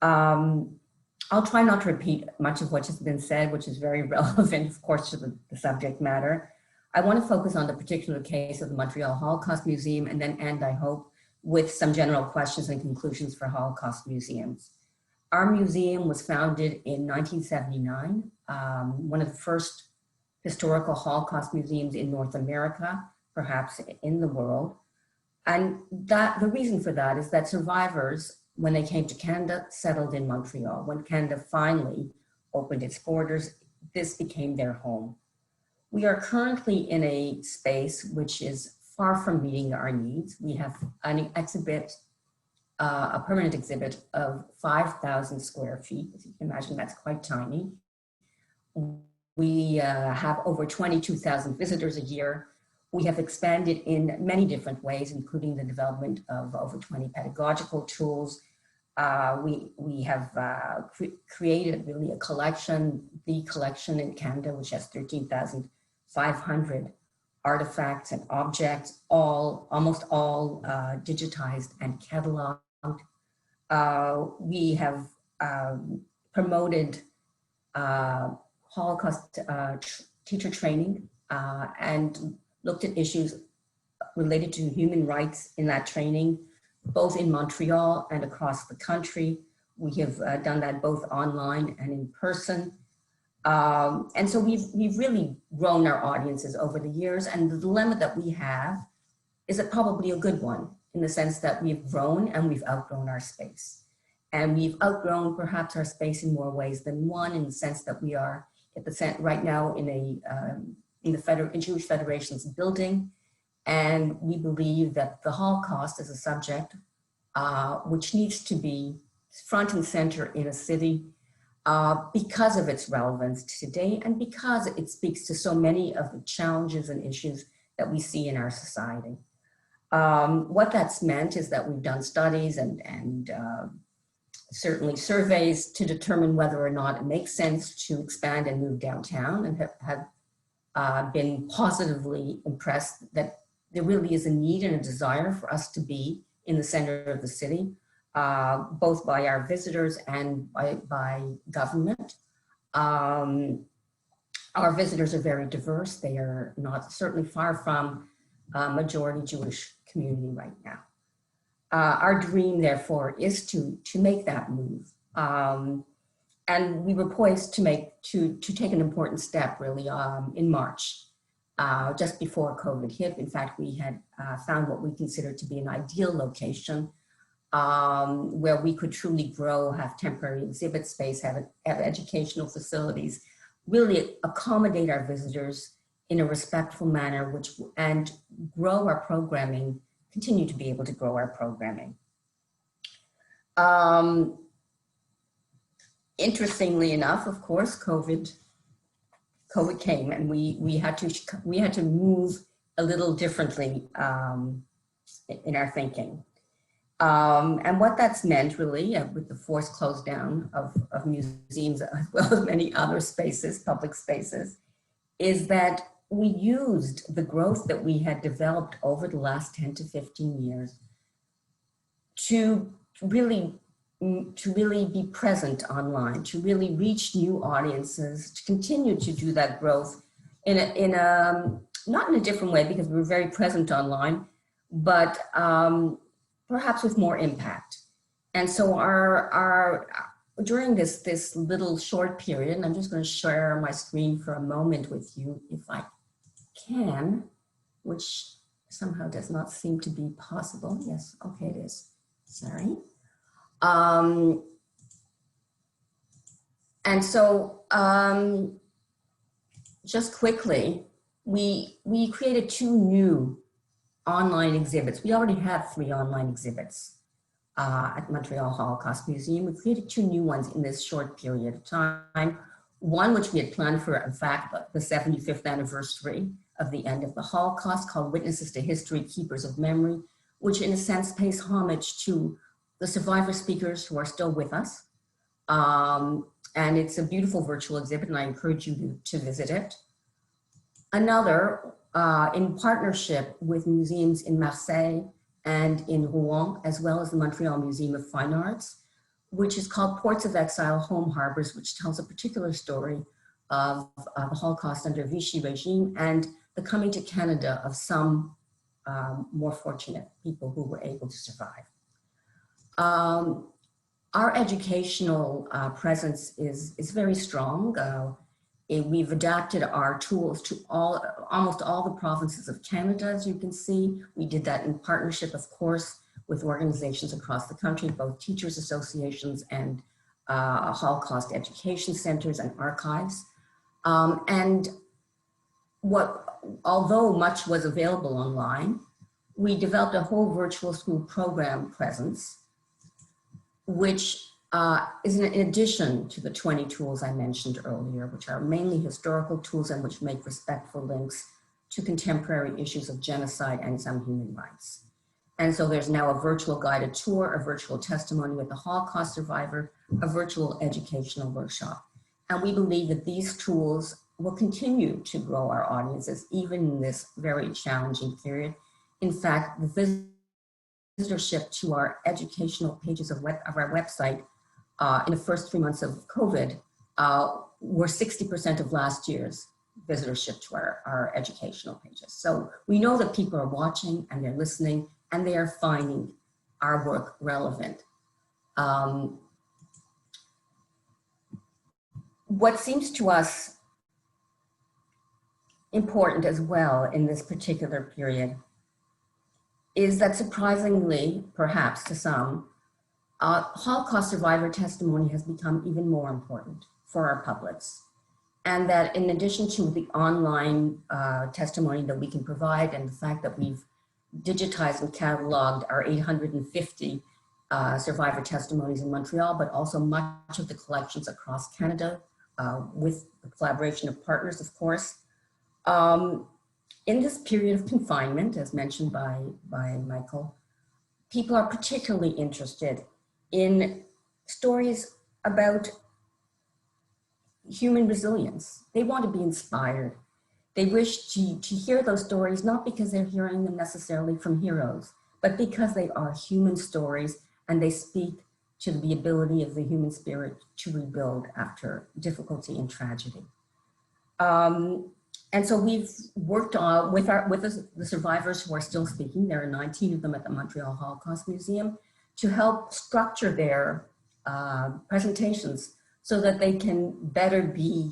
I'll try not to repeat much of what has been said, which is very relevant, of course, to the subject matter. I want to focus on the particular case of the Montreal Holocaust Museum and then end, I hope, with some general questions and conclusions for Holocaust museums. Our museum was founded in 1979, one of the first historical Holocaust museums in North America, perhaps in the world. And the reason for that is that survivors, when they came to Canada, settled in Montreal. When Canada finally opened its borders, this became their home. We are currently in a space which is far from meeting our needs. We have an exhibit, a permanent exhibit of 5,000 square feet. As you can imagine, that's quite tiny. We have over 22,000 visitors a year. We have expanded in many different ways, including the development of over 20 pedagogical tools. We have created really a collection, the collection in Canada, which has 13,500 artifacts and objects, almost all digitized and cataloged. We have promoted Holocaust teacher training and looked at issues related to human rights in that training, both in Montreal and across the country. We have done that both online and in person. And so we've really grown our audiences over the years, and the dilemma that we have is probably a good one, in the sense that we've grown and we've outgrown our space. And we've outgrown perhaps our space in more ways than one, in the sense that we are at the right now in the Jewish Federation's building, and we believe that the Holocaust is a subject which needs to be front and center in a city, because of its relevance today and because it speaks to so many of the challenges and issues that we see in our society. What that's meant is that we've done studies and certainly surveys to determine whether or not it makes sense to expand and move downtown, and have been positively impressed that there really is a need and a desire for us to be in the center of the city, both by our visitors and by government. Our visitors are very diverse. They are not certainly far from a majority Jewish community right now. Our dream, therefore, is to make that move. And we were poised to take an important step, really, in March, just before COVID hit. In fact, we had found what we considered to be an ideal location where we could truly grow, have temporary exhibit space, have educational facilities, really accommodate our visitors in a respectful manner, and grow our programming, continue to be able to grow our programming. Interestingly enough, of course, COVID came, and we had to move a little differently in our thinking. And what that's meant, really, with the forced close down of museums as well as many other spaces, public spaces, is that we used the growth that we had developed over the last 10 to 15 years to really be present online, to really reach new audiences, to continue to do that growth in a not in a different way, because we were very present online, but perhaps with more impact. And so during this little short period, and I'm just going to share my screen for a moment with you, if I can, which somehow does not seem to be possible. Yes, okay, it is. Sorry. And so just quickly, we created 2 new online exhibits. We already had 3 online exhibits at Montreal Holocaust Museum. We created 2 new ones in this short period of time. One which we had planned for, in fact, the 75th anniversary of the end of the Holocaust, called Witnesses to History, Keepers of Memory, which in a sense pays homage to the survivor speakers who are still with us. And it's a beautiful virtual exhibit, and I encourage you to visit it. Another, in partnership with museums in Marseille and in Rouen, as well as the Montreal Museum of Fine Arts, which is called Ports of Exile, Home Harbors, which tells a particular story of the Holocaust under Vichy regime and the coming to Canada of some more fortunate people who were able to survive. Our educational presence is very strong. We've adapted our tools to almost all the provinces of Canada, as you can see. We did that in partnership, of course, with organizations across the country, both teachers associations and Holocaust education centers and archives. And although much was available online, we developed a whole virtual school program presence, which is in addition to the 20 tools I mentioned earlier, which are mainly historical tools and which make respectful links to contemporary issues of genocide and some human rights. And so there's now a virtual guided tour, a virtual testimony with a Holocaust survivor, a virtual educational workshop. And we believe that these tools will continue to grow our audiences, even in this very challenging period. In fact, the visitorship to our educational pages of our website in the first 3 months of COVID were 60% of last year's visitorship to our educational pages. So we know that people are watching and they're listening and they are finding our work relevant. What seems to us important as well in this particular period is that, surprisingly, perhaps to some, Holocaust survivor testimony has become even more important for our publics. And that in addition to the online testimony that we can provide and the fact that we've digitized and cataloged our 850 survivor testimonies in Montreal, but also much of the collections across Canada with the collaboration of partners, of course. In this period of confinement, as mentioned by Michael, people are particularly interested in stories about human resilience. They want to be inspired. They wish to hear those stories, not because they're hearing them necessarily from heroes, but because they are human stories and they speak to the ability of the human spirit to rebuild after difficulty and tragedy. And so we've worked on with the survivors who are still speaking. There are 19 of them at the Montreal Holocaust Museum, to help structure their presentations so that they can better be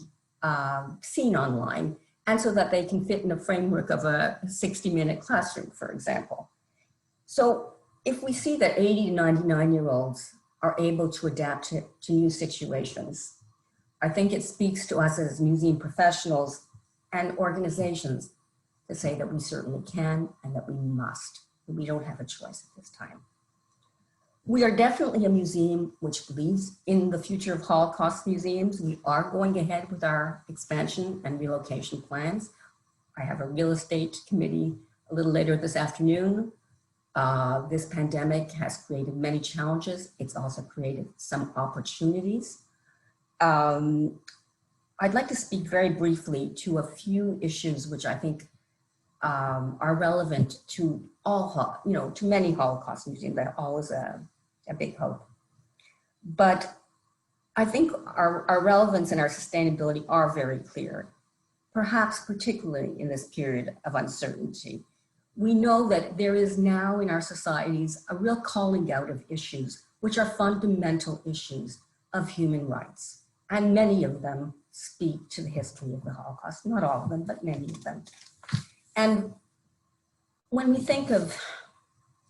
seen online, and so that they can fit in a framework of a 60-minute classroom, for example. So if we see that 80 to 99-year-olds are able to adapt to new situations, I think it speaks to us as museum professionals and organizations to say that we certainly can and that we must, that we don't have a choice at this time. We are definitely a museum which believes in the future of Holocaust museums. We are going ahead with our expansion and relocation plans. I have a real estate committee a little later this afternoon. This pandemic has created many challenges. It's also created some opportunities. I'd like to speak very briefly to a few issues which I think are relevant to all, to many Holocaust museums. They're always a big hope. But I think our relevance and our sustainability are very clear, perhaps particularly in this period of uncertainty. We know that there is now in our societies a real calling out of issues which are fundamental issues of human rights. And many of them speak to the history of the Holocaust, not all of them, but many of them. And when we think of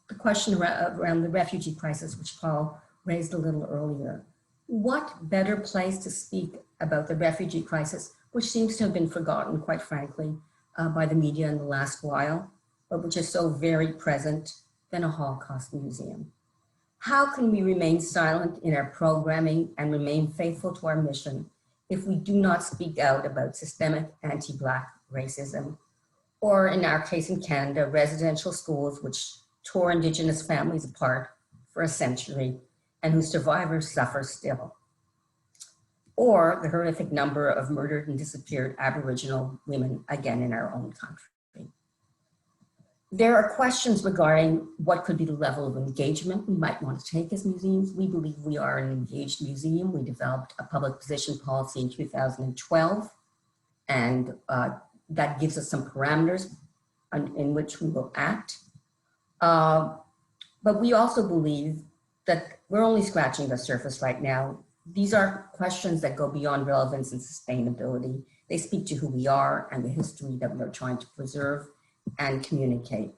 the question around the refugee crisis, which Paul raised a little earlier, what better place to speak about the refugee crisis, which seems to have been forgotten, quite frankly, by the media in the last while, but which is so very present, than a Holocaust museum? How can we remain silent in our programming and remain faithful to our mission if we do not speak out about systemic anti-Black racism, or in our case in Canada, residential schools which tore Indigenous families apart for a century and whose survivors suffer still, or the horrific number of murdered and disappeared Aboriginal women, again in our own country? There are questions regarding what could be the level of engagement we might want to take as museums. We believe we are an engaged museum. We developed a public position policy in 2012, and that gives us some parameters in which we will act. But we also believe that we're only scratching the surface right now. These are questions that go beyond relevance and sustainability. They speak to who we are and the history that we're trying to preserve and communicate.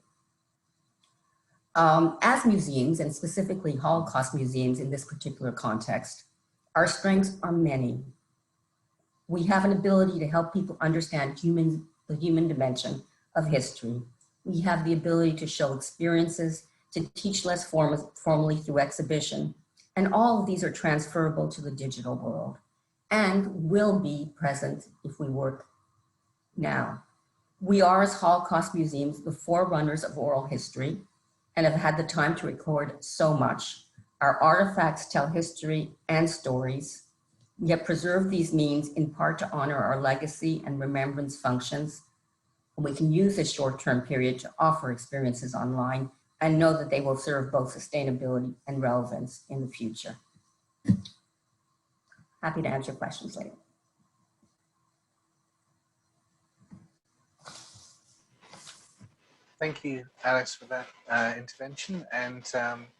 As museums, and specifically Holocaust museums in this particular context, our strengths are many. We have an ability to help people understand the human dimension of history. We have the ability to show experiences, to teach less formally through exhibition, and all of these are transferable to the digital world and will be present if we work now. We are, as Holocaust museums, the forerunners of oral history and have had the time to record so much. Our artifacts tell history and stories. We have preserved these means in part to honor our legacy and remembrance functions. We can use this short-term period to offer experiences online and know that they will serve both sustainability and relevance in the future. Happy to answer questions later. Thank you, Alice, for that intervention, and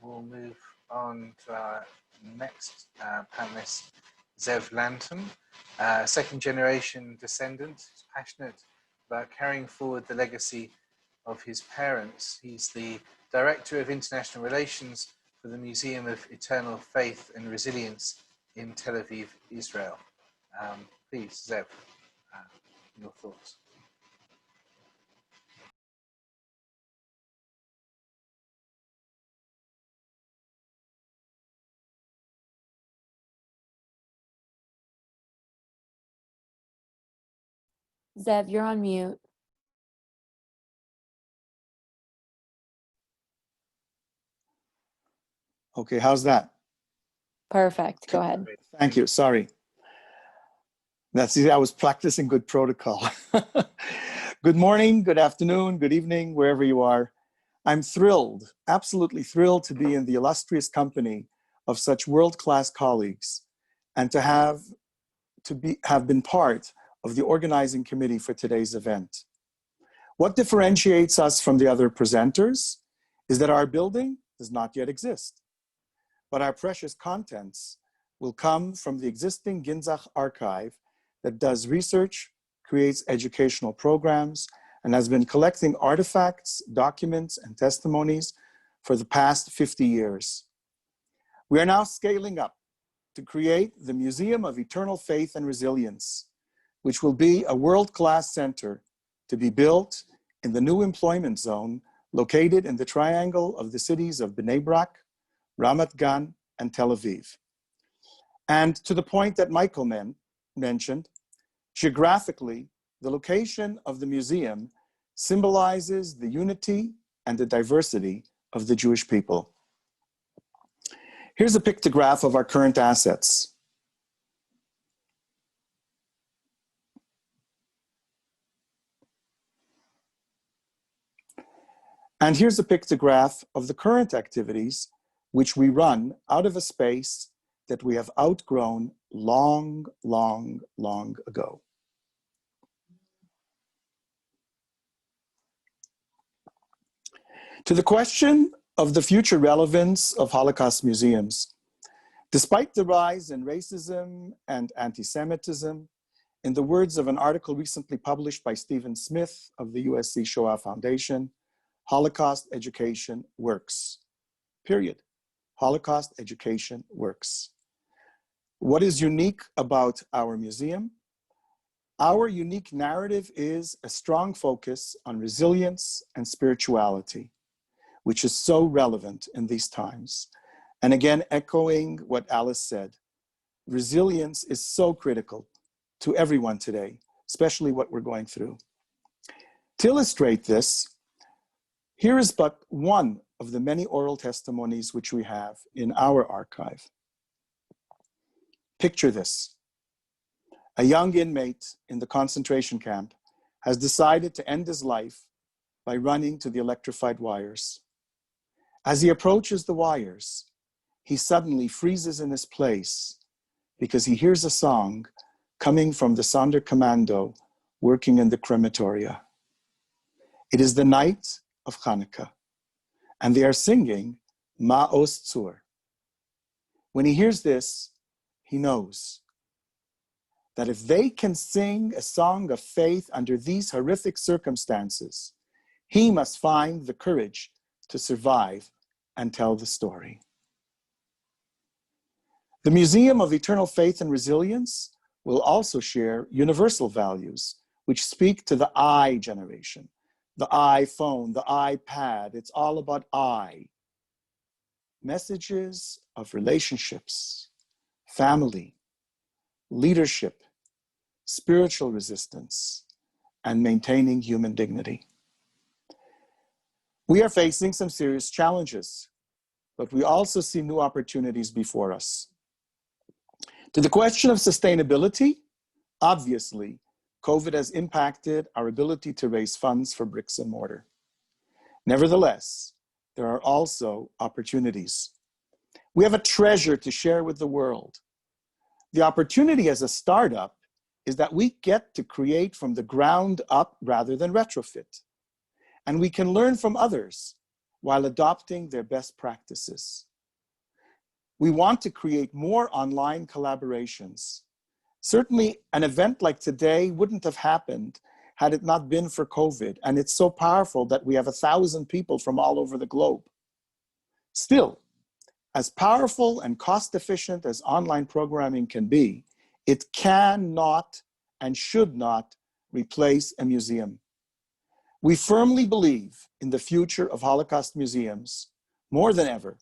we'll move on to our next panelist, Zev Lanton, second-generation descendant, passionate about carrying forward the legacy of his parents. He's the Director of International Relations for the Museum of Eternal Faith and Resilience in Tel Aviv, Israel. Please, Zev, your thoughts. Zev, you're on mute. Okay, how's that? Perfect. Go ahead. Thank you. Sorry. That's easy. I was practicing good protocol. Good morning, good afternoon, good evening, wherever you are. I'm thrilled, absolutely thrilled to be in the illustrious company of such world-class colleagues and to have been part of the organizing committee for today's event. What differentiates us from the other presenters is that our building does not yet exist, but our precious contents will come from the existing Ginzach archive that does research, creates educational programs, and has been collecting artifacts, documents, and testimonies for the past 50 years. We are now scaling up to create the Museum of Eternal Faith and Resilience, which will be a world-class center to be built in the new employment zone located in the triangle of the cities of Bnei Brak, Ramat Gan, and Tel Aviv. And to the point that Michael mentioned, geographically, the location of the museum symbolizes the unity and the diversity of the Jewish people. Here's a pictograph of our current assets. And here's a pictograph of the current activities which we run out of a space that we have outgrown long, long, long ago. To the question of the future relevance of Holocaust museums, despite the rise in racism and anti-Semitism, in the words of an article recently published by Stephen Smith of the USC Shoah Foundation, Holocaust education works, period. Holocaust education works. What is unique about our museum? Our unique narrative is a strong focus on resilience and spirituality, which is so relevant in these times. And again, echoing what Alice said, resilience is so critical to everyone today, especially what we're going through. To illustrate this, here is but one of the many oral testimonies which we have in our archive. Picture this. A young inmate in the concentration camp has decided to end his life by running to the electrified wires. As he approaches the wires, he suddenly freezes in his place because he hears a song coming from the Sonderkommando working in the crematoria. It is the night of Hanukkah, and they are singing Ma'os Tzur. When he hears this, he knows that if they can sing a song of faith under these horrific circumstances, he must find the courage to survive and tell the story. The Museum of Eternal Faith and Resilience will also share universal values which speak to the I generation, the iPhone, the iPad. It's all about I. Messages of relationships, family, leadership, spiritual resistance, and maintaining human dignity. We are facing some serious challenges, but we also see new opportunities before us. To the question of sustainability, obviously, COVID has impacted our ability to raise funds for bricks and mortar. Nevertheless, there are also opportunities. We have a treasure to share with the world. The opportunity as a startup is that we get to create from the ground up rather than retrofit. And we can learn from others while adopting their best practices. We want to create more online collaborations. Certainly, an event like today wouldn't have happened had it not been for COVID. And it's so powerful that we have 1,000 people from all over the globe. Still, as powerful and cost-efficient as online programming can be, it cannot and should not replace a museum. We firmly believe in the future of Holocaust museums more than ever,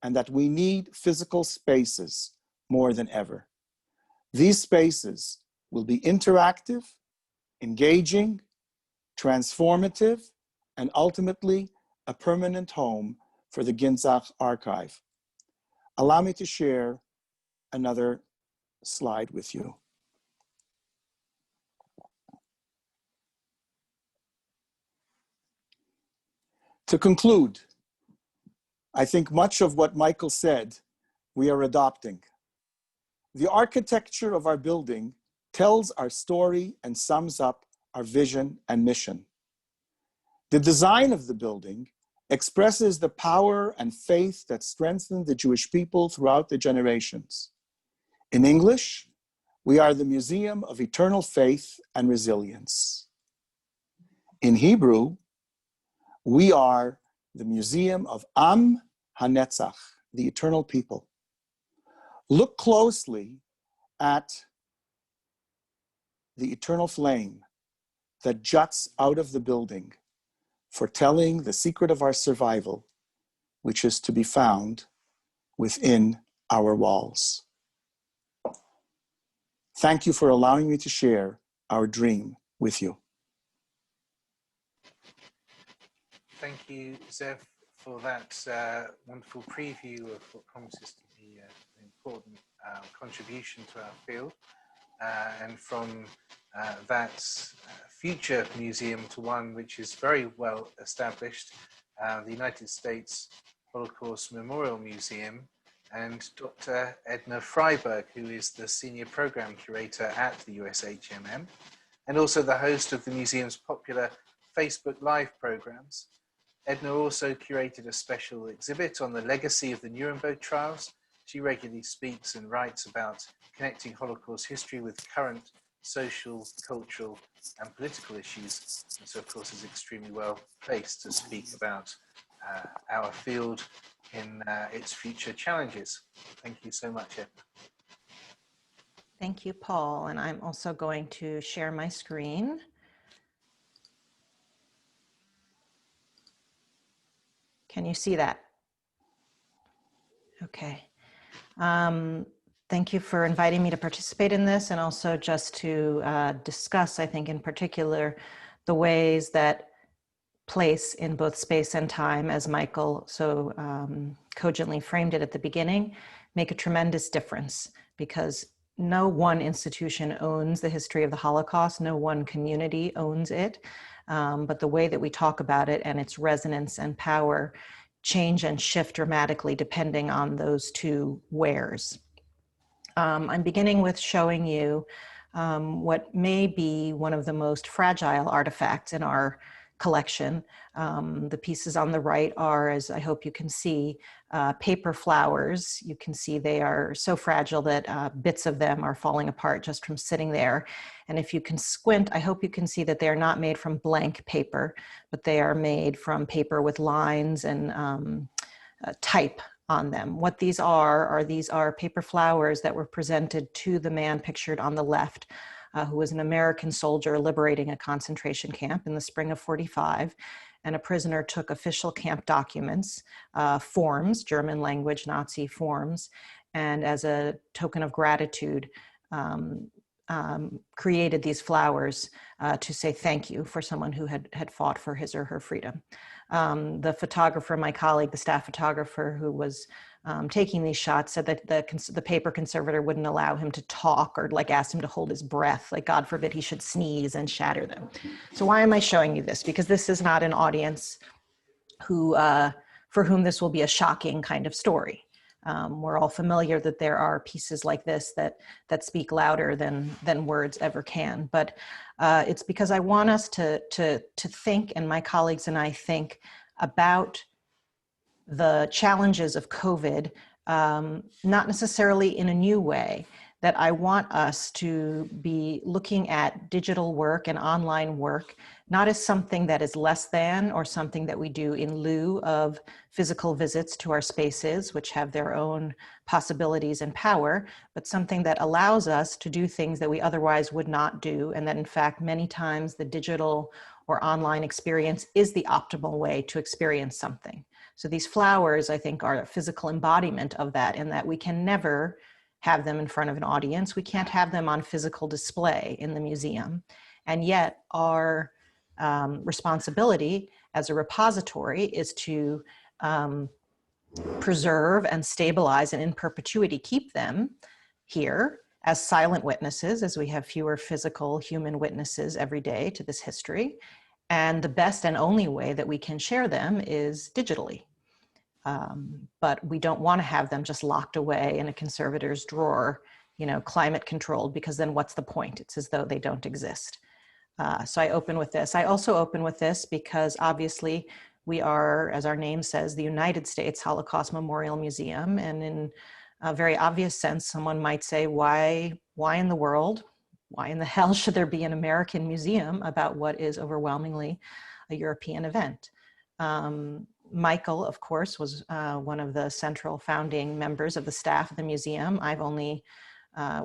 and that we need physical spaces more than ever. These spaces will be interactive, engaging, transformative, and ultimately a permanent home for the Ginzach archive. Allow me to share another slide with you. To conclude, I think much of what Michael said, we are adopting. The architecture of our building tells our story and sums up our vision and mission. The design of the building expresses the power and faith that strengthened the Jewish people throughout the generations. In English, we are the Museum of Eternal Faith and Resilience. In Hebrew, we are the Museum of Am HaNetzach, the eternal people. Look closely at the eternal flame that juts out of the building, foretelling the secret of our survival, which is to be found within our walls. Thank you for allowing me to share our dream with you. Thank you, Zev, for that wonderful preview of what promises to be an important contribution to our field. And from that future museum to one which is very well established, the United States Holocaust Memorial Museum, and Dr. Edna Frieberg, who is the Senior Program Curator at the USHMM, and also the host of the museum's popular Facebook Live programs. Edna also curated a special exhibit on the legacy of the Nuremberg trials. She regularly speaks and writes about connecting Holocaust history with current social, cultural, and political issues. And so, of course, is extremely well placed to speak about our field in its future challenges. Thank you so much, Edna. Thank you, Paul. And I'm also going to share my screen. Can you see that? Okay. Thank you for inviting me to participate in this, and also just to discuss, I think in particular, the ways that place in both space and time, as Michael so cogently framed it at the beginning, make a tremendous difference, because no one institution owns the history of the Holocaust, no one community owns it, but the way that we talk about it and its resonance and power change and shift dramatically depending on those two wheres. I'm beginning with showing you what may be one of the most fragile artifacts in our collection. The pieces on the right are, as I hope you can see, paper flowers. You can see they are so fragile that bits of them are falling apart just from sitting there. And if you can squint, I hope you can see that they are not made from blank paper, but they are made from paper with lines and type on them. What these are paper flowers that were presented to the man pictured on the left, who was an American soldier liberating a concentration camp in the spring of '45. And a prisoner took official camp documents, forms, German language Nazi forms, and as a token of gratitude, created these flowers to say thank you for someone who had fought for his or her freedom. The photographer, my colleague, the staff photographer who was taking these shots, said that the paper conservator wouldn't allow him to talk, or like asked him to hold his breath, like God forbid he should sneeze and shatter them. So why am I showing you this? Because this is not an audience who, for whom this will be a shocking kind of story. We're all familiar that there are pieces like this that speak louder than words ever can. But it's because I want us to think, and my colleagues and I think about the challenges of COVID, not necessarily in a new way, that I want us to be looking at digital work and online work, not as something that is less than or something that we do in lieu of physical visits to our spaces, which have their own possibilities and power, but something that allows us to do things that we otherwise would not do. And that in fact, many times the digital or online experience is the optimal way to experience something. So these flowers, I think, are a physical embodiment of that, in that we can never have them in front of an audience. We can't have them on physical display in the museum. And yet our responsibility as a repository is to preserve and stabilize and in perpetuity keep them here as silent witnesses, as we have fewer physical human witnesses every day to this history. And the best and only way that we can share them is digitally. But we don't want to have them just locked away in a conservator's drawer, climate controlled, because then what's the point? It's as though they don't exist. So I open with this. I also open with this because obviously we are, as our name says, the United States Holocaust Memorial Museum. And in a very obvious sense, someone might say, why in the world, why in the hell should there be an American museum about what is overwhelmingly a European event? Michael, of course, was one of the central founding members of the staff of the museum. I've only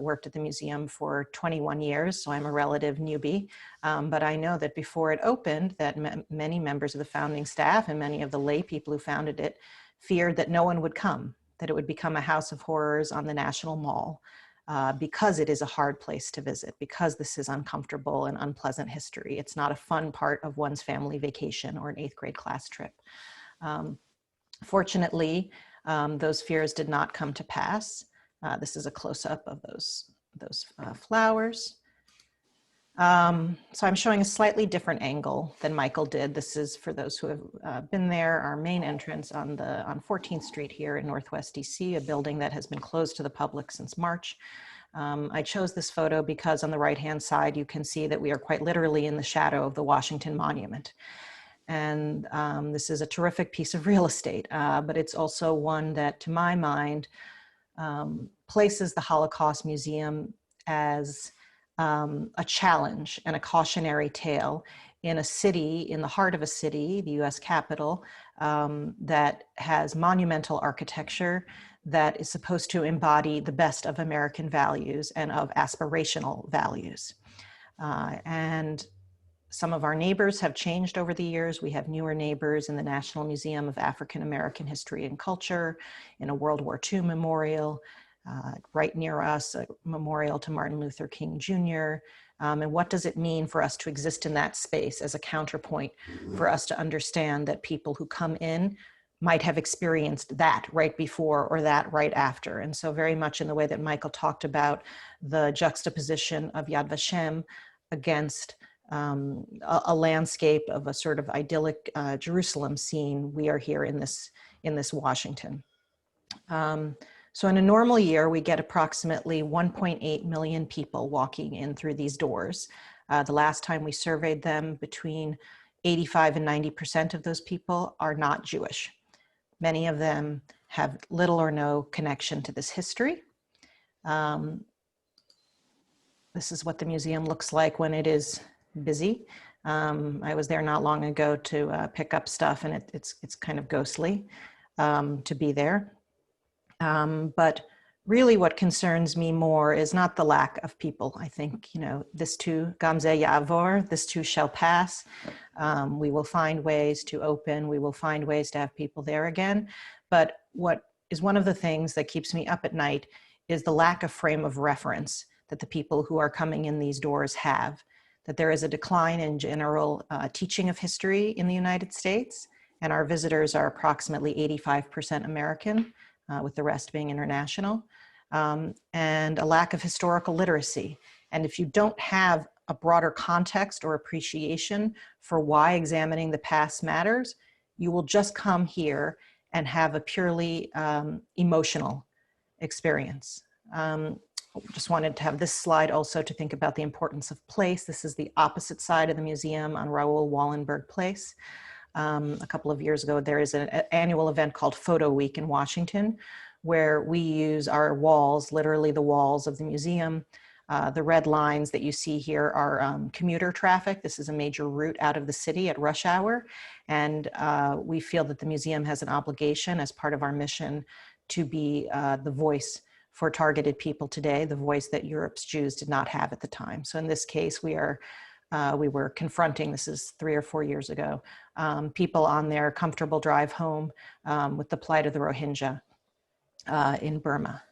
worked at the museum for 21 years, so I'm a relative newbie. But I know that before it opened, that many members of the founding staff and many of the lay people who founded it feared that no one would come, that it would become a house of horrors on the National Mall, because it is a hard place to visit, because this is uncomfortable and unpleasant history. It's not a fun part of one's family vacation or an 8th grade class trip. Fortunately, those fears did not come to pass. This is a close-up of those flowers. So I'm showing a slightly different angle than Michael did. This is, for those who have been there, our main entrance on 14th Street here in Northwest DC, a building that has been closed to the public since March. I chose this photo because on the right-hand side, you can see that we are quite literally in the shadow of the Washington Monument. And this is a terrific piece of real estate, but it's also one that, to my mind, places the Holocaust Museum as a challenge and a cautionary tale in a city, in the heart of a city, the US Capitol, that has monumental architecture that is supposed to embody the best of American values and of aspirational values. And some of our neighbors have changed over the years. We have newer neighbors in the National Museum of African American History and Culture, in a World War II memorial, right near us, a memorial to Martin Luther King Jr. And what does it mean for us to exist in that space as a counterpoint, for us to understand that people who come in might have experienced that right before or that right after. And so very much in the way that Michael talked about the juxtaposition of Yad Vashem against a landscape of a sort of idyllic Jerusalem scene, we are here in this Washington. So in a normal year, we get approximately 1.8 million people walking in through these doors. The last time we surveyed them, between 85 and 90% of those people are not Jewish. Many of them have little or no connection to this history. This is what the museum looks like when it is busy. I was there not long ago to pick up stuff, and it's kind of ghostly to be there. But really what concerns me more is not the lack of people. I think, this too, Gamze Yavor, this too shall pass. We will find ways to open, we will find ways to have people there again. But what is one of the things that keeps me up at night is the lack of frame of reference that the people who are coming in these doors have. That there is a decline in general teaching of history in the United States, and our visitors are approximately 85% American, with the rest being international, and a lack of historical literacy. And if you don't have a broader context or appreciation for why examining the past matters, you will just come here and have a purely emotional experience. Just wanted to have this slide also to think about the importance of place. This is the opposite side of the museum on Raoul Wallenberg Place. A couple of years ago, there is an annual event called Photo Week in Washington, where we use our walls, literally the walls of the museum. The red lines that you see here are commuter traffic. This is a major route out of the city at rush hour. And we feel that the museum has an obligation as part of our mission to be the voice for targeted people today, the voice that Europe's Jews did not have at the time. So in this case, we were confronting, this is 3 or 4 years ago, people on their comfortable drive home with the plight of the Rohingya in Burma.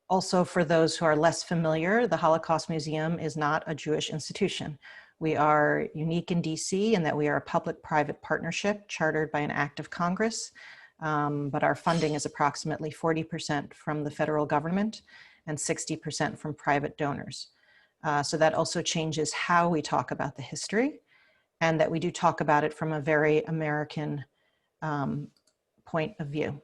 Also, for those who are less familiar, the Holocaust Museum is not a Jewish institution. We are unique in DC in that we are a public-private partnership chartered by an act of Congress, but our funding is approximately 40% from the federal government and 60% from private donors. So that also changes how we talk about the history, and that we do talk about it from a very American point of view.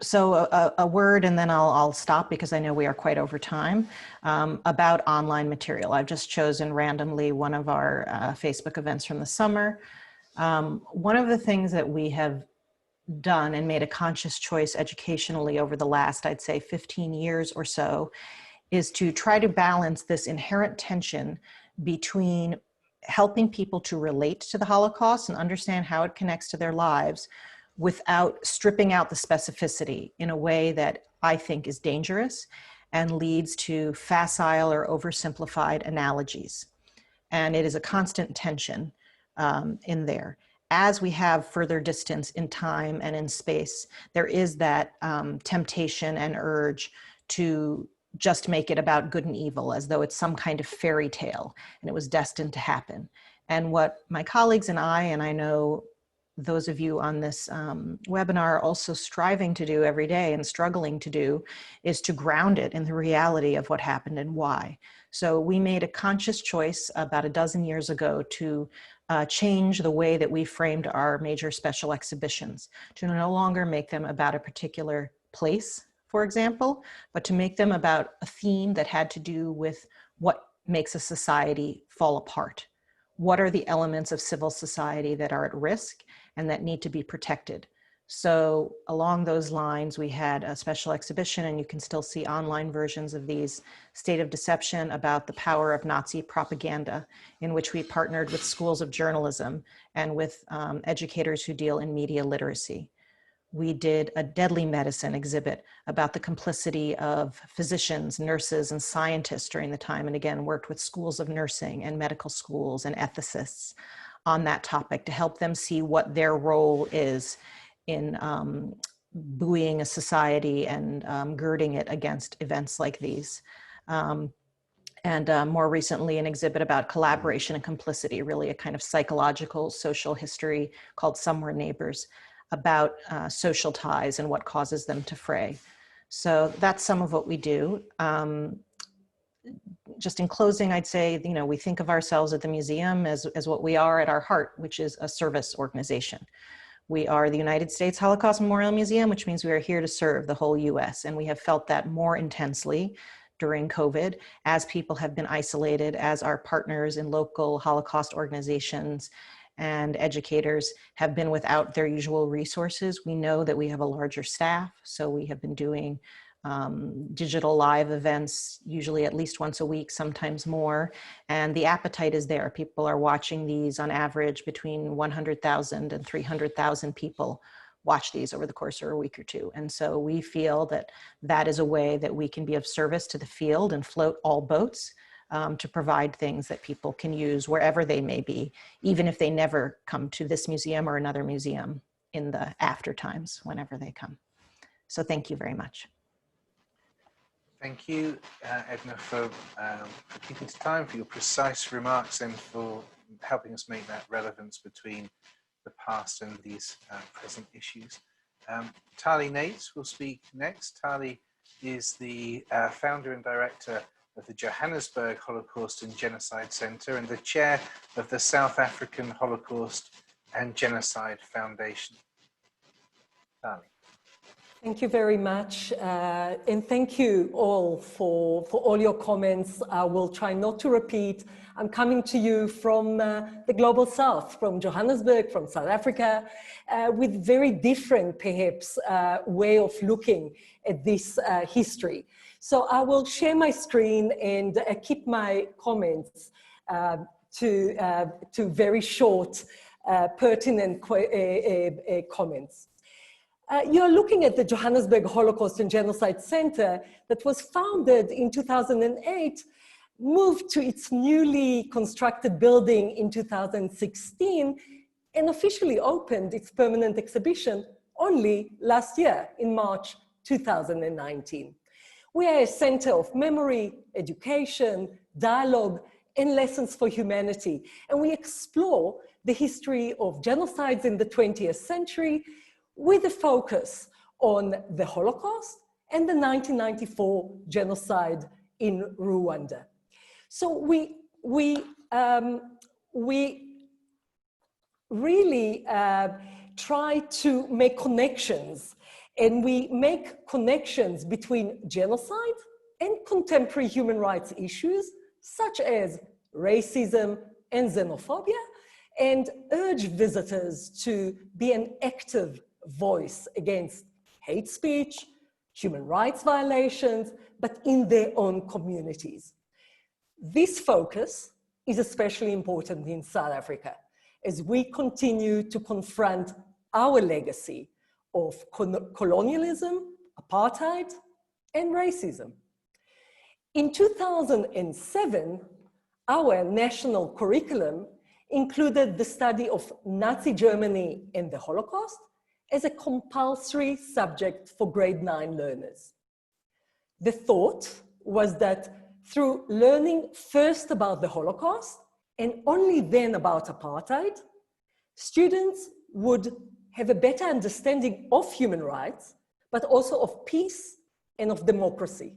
So a word, and then I'll stop because I know we are quite over time, about online material. I've just chosen randomly one of our Facebook events from the summer. One of the things that we have done and made a conscious choice educationally over the last, I'd say 15 years or so, is to try to balance this inherent tension between helping people to relate to the Holocaust and understand how it connects to their lives without stripping out the specificity in a way that I think is dangerous and leads to facile or oversimplified analogies. And it is a constant tension in there. As we have further distance in time and in space, there is that temptation and urge to just make it about good and evil, as though it's some kind of fairy tale and it was destined to happen. And what my colleagues and I know those of you on this webinar are also striving to do every day and struggling to do, is to ground it in the reality of what happened and why. So we made a conscious choice about a dozen years ago to change the way that we framed our major special exhibitions, to no longer make them about a particular place, for example, but to make them about a theme that had to do with what makes a society fall apart. What are the elements of civil society that are at risk and that need to be protected? So along those lines, we had a special exhibition, and you can still see online versions of these, State of Deception, about the power of Nazi propaganda, in which we partnered with schools of journalism and with educators who deal in media literacy. We did a deadly medicine exhibit about the complicity of physicians, nurses, and scientists during the time, and again, worked with schools of nursing and medical schools and ethicists on that topic to help them see what their role is in buoying a society and girding it against events like these. And more recently, an exhibit about collaboration and complicity, really a kind of psychological social history called Somewhere Neighbors, about social ties and what causes them to fray. So that's some of what we do. Just in closing, I'd say, we think of ourselves at the museum as what we are at our heart, which is a service organization. We are the United States Holocaust Memorial Museum, which means we are here to serve the whole US. And we have felt that more intensely during COVID, as people have been isolated, as our partners in local Holocaust organizations and educators have been without their usual resources. We know that we have a larger staff, so we have been doing digital live events, usually at least once a week, sometimes more. And the appetite is there. People are watching these on average between 100,000 and 300,000 people watch these over the course of a week or two. And so we feel that that is a way that we can be of service to the field and float all boats to provide things that people can use wherever they may be, even if they never come to this museum or another museum in the after times, whenever they come. So thank you very much. Thank you, Edna, for keeping to time, for your precise remarks, and for helping us make that relevance between the past and these present issues. Tali Nates will speak next. Tali is the founder and director of the Johannesburg Holocaust and Genocide Center and the chair of the South African Holocaust and Genocide Foundation. Tali. Thank you very much, and thank you all for all your comments. I will try not to repeat. I'm coming to you from the Global South, from Johannesburg, from South Africa, with very different, perhaps, way of looking at this history. So I will share my screen and keep my comments to very short, pertinent comments. You're looking at the Johannesburg Holocaust and Genocide Center that was founded in 2008, moved to its newly constructed building in 2016, and officially opened its permanent exhibition only last year in March 2019. We are a center of memory, education, dialogue, and lessons for humanity. And we explore the history of genocides in the 20th century with a focus on the Holocaust and the 1994 genocide in Rwanda. So we really try to make connections, and we make connections between genocide and contemporary human rights issues, such as racism and xenophobia, and urge visitors to be an active voice against hate speech, human rights violations, but in their own communities. This focus is especially important in South Africa as we continue to confront our legacy of colonialism, apartheid, and racism. In 2007, our national curriculum included the study of Nazi Germany and the Holocaust as a compulsory subject for grade 9 learners. The thought was that through learning first about the Holocaust and only then about apartheid, students would have a better understanding of human rights, but also of peace and of democracy.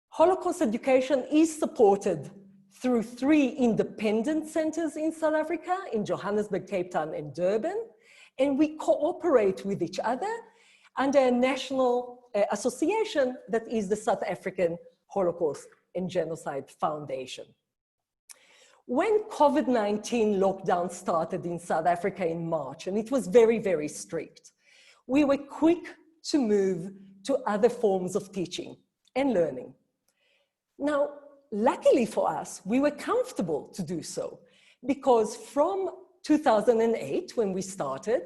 Holocaust education is supported through 3 independent centers in South Africa, in Johannesburg, Cape Town, and Durban, and we cooperate with each other under a national association that is the South African Holocaust and Genocide Foundation. When COVID-19 lockdown started in South Africa in March, and it was very, very strict, we were quick to move to other forms of teaching and learning. Now, luckily for us, we were comfortable to do so, because from 2008, when we started,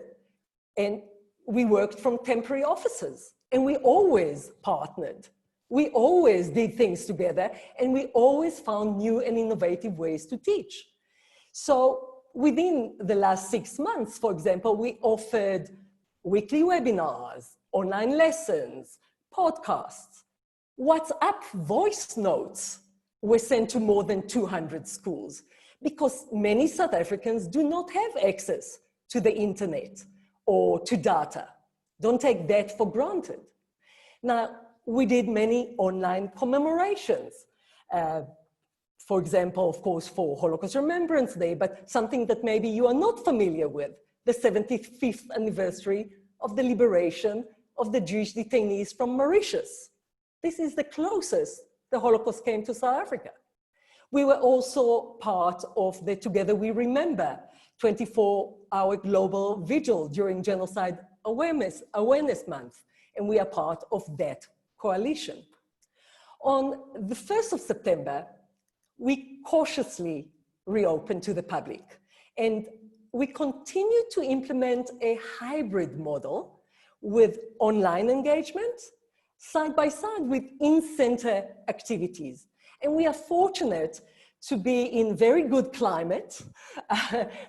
and we worked from temporary offices, and we always partnered. We always did things together, and we always found new and innovative ways to teach. So within the last 6 months, for example, we offered weekly webinars, online lessons, podcasts. WhatsApp voice notes were sent to more than 200 schools, because many South Africans do not have access to the internet or to data. Don't take that for granted. Now, we did many online commemorations. For example, of course, for Holocaust Remembrance Day, but something that maybe you are not familiar with, the 75th anniversary of the liberation of the Jewish detainees from Mauritius. This is the closest the Holocaust came to South Africa. We were also part of the Together We Remember 24-hour global vigil during Genocide Awareness Month, and we are part of that coalition. On the 1st of September, we cautiously reopened to the public, and we continue to implement a hybrid model with online engagement, side by side with in-center activities. And we are fortunate to be in very good climate,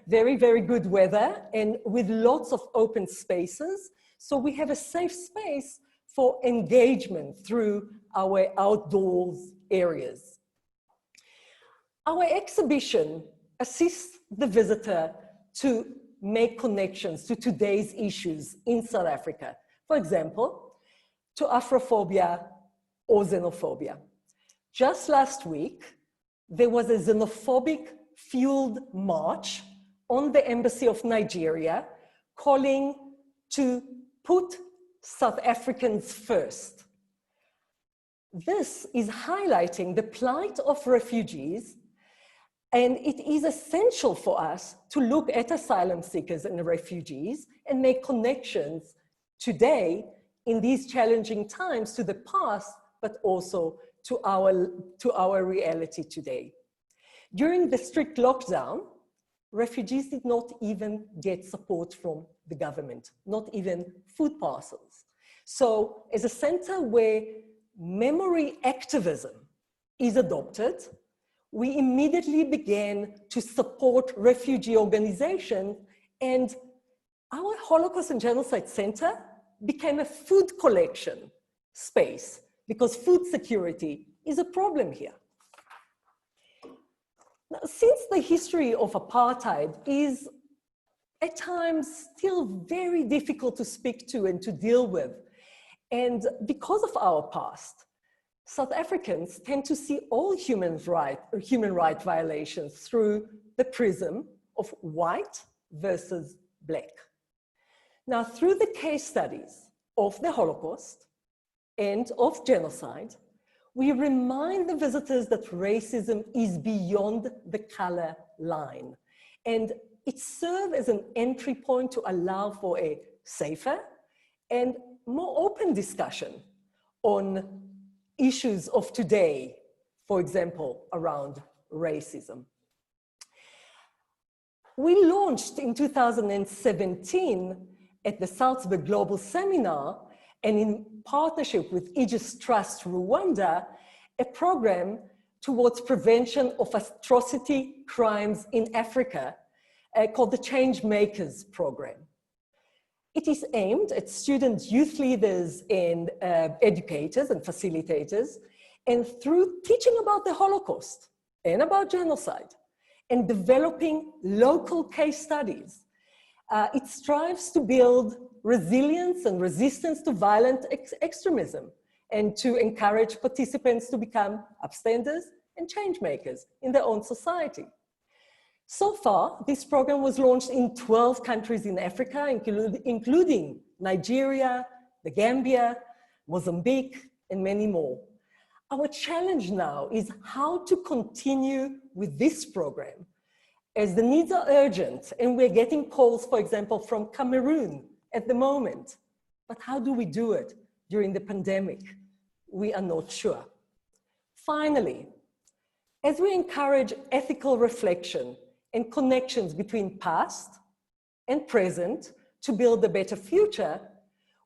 very, very good weather, and with lots of open spaces. So we have a safe space for engagement through our outdoors areas. Our exhibition assists the visitor to make connections to today's issues in South Africa. For example, to Afrophobia or xenophobia. Just last week, there was a xenophobic fueled march on the Embassy of Nigeria calling to put South Africans first. This is highlighting the plight of refugees, and it is essential for us to look at asylum seekers and refugees and make connections today in these challenging times to the past, but also to our reality today. During the strict lockdown, refugees did not even get support from the government, not even food parcels. So as a center where memory activism is adopted, we immediately began to support refugee organizations, and our Holocaust and Genocide Center became a food collection space because food security is a problem here. Now, since the history of apartheid is at times still very difficult to speak to and to deal with, and because of our past, South Africans tend to see all human right violations through the prism of white versus black. Now, through the case studies of the Holocaust and of genocide, we remind the visitors that racism is beyond the color line, and it serves as an entry point to allow for a safer and more open discussion on issues of today, for example, around racism. We launched in 2017 at the Salzburg Global Seminar, and in partnership with Aegis Trust Rwanda, a program towards prevention of atrocity crimes in Africa called the Change Makers Program. It is aimed at student youth leaders and educators and facilitators, and through teaching about the Holocaust and about genocide and developing local case studies, it strives to build resilience and resistance to violent extremism and to encourage participants to become upstanders and change makers in their own society. So far, this program was launched in 12 countries in Africa, including Nigeria, the Gambia, Mozambique, and many more. Our challenge now is how to continue with this program, as the needs are urgent, and we're getting calls, for example, from Cameroon at the moment. But how do we do it during the pandemic? We are not sure. Finally, as we encourage ethical reflection and connections between past and present to build a better future,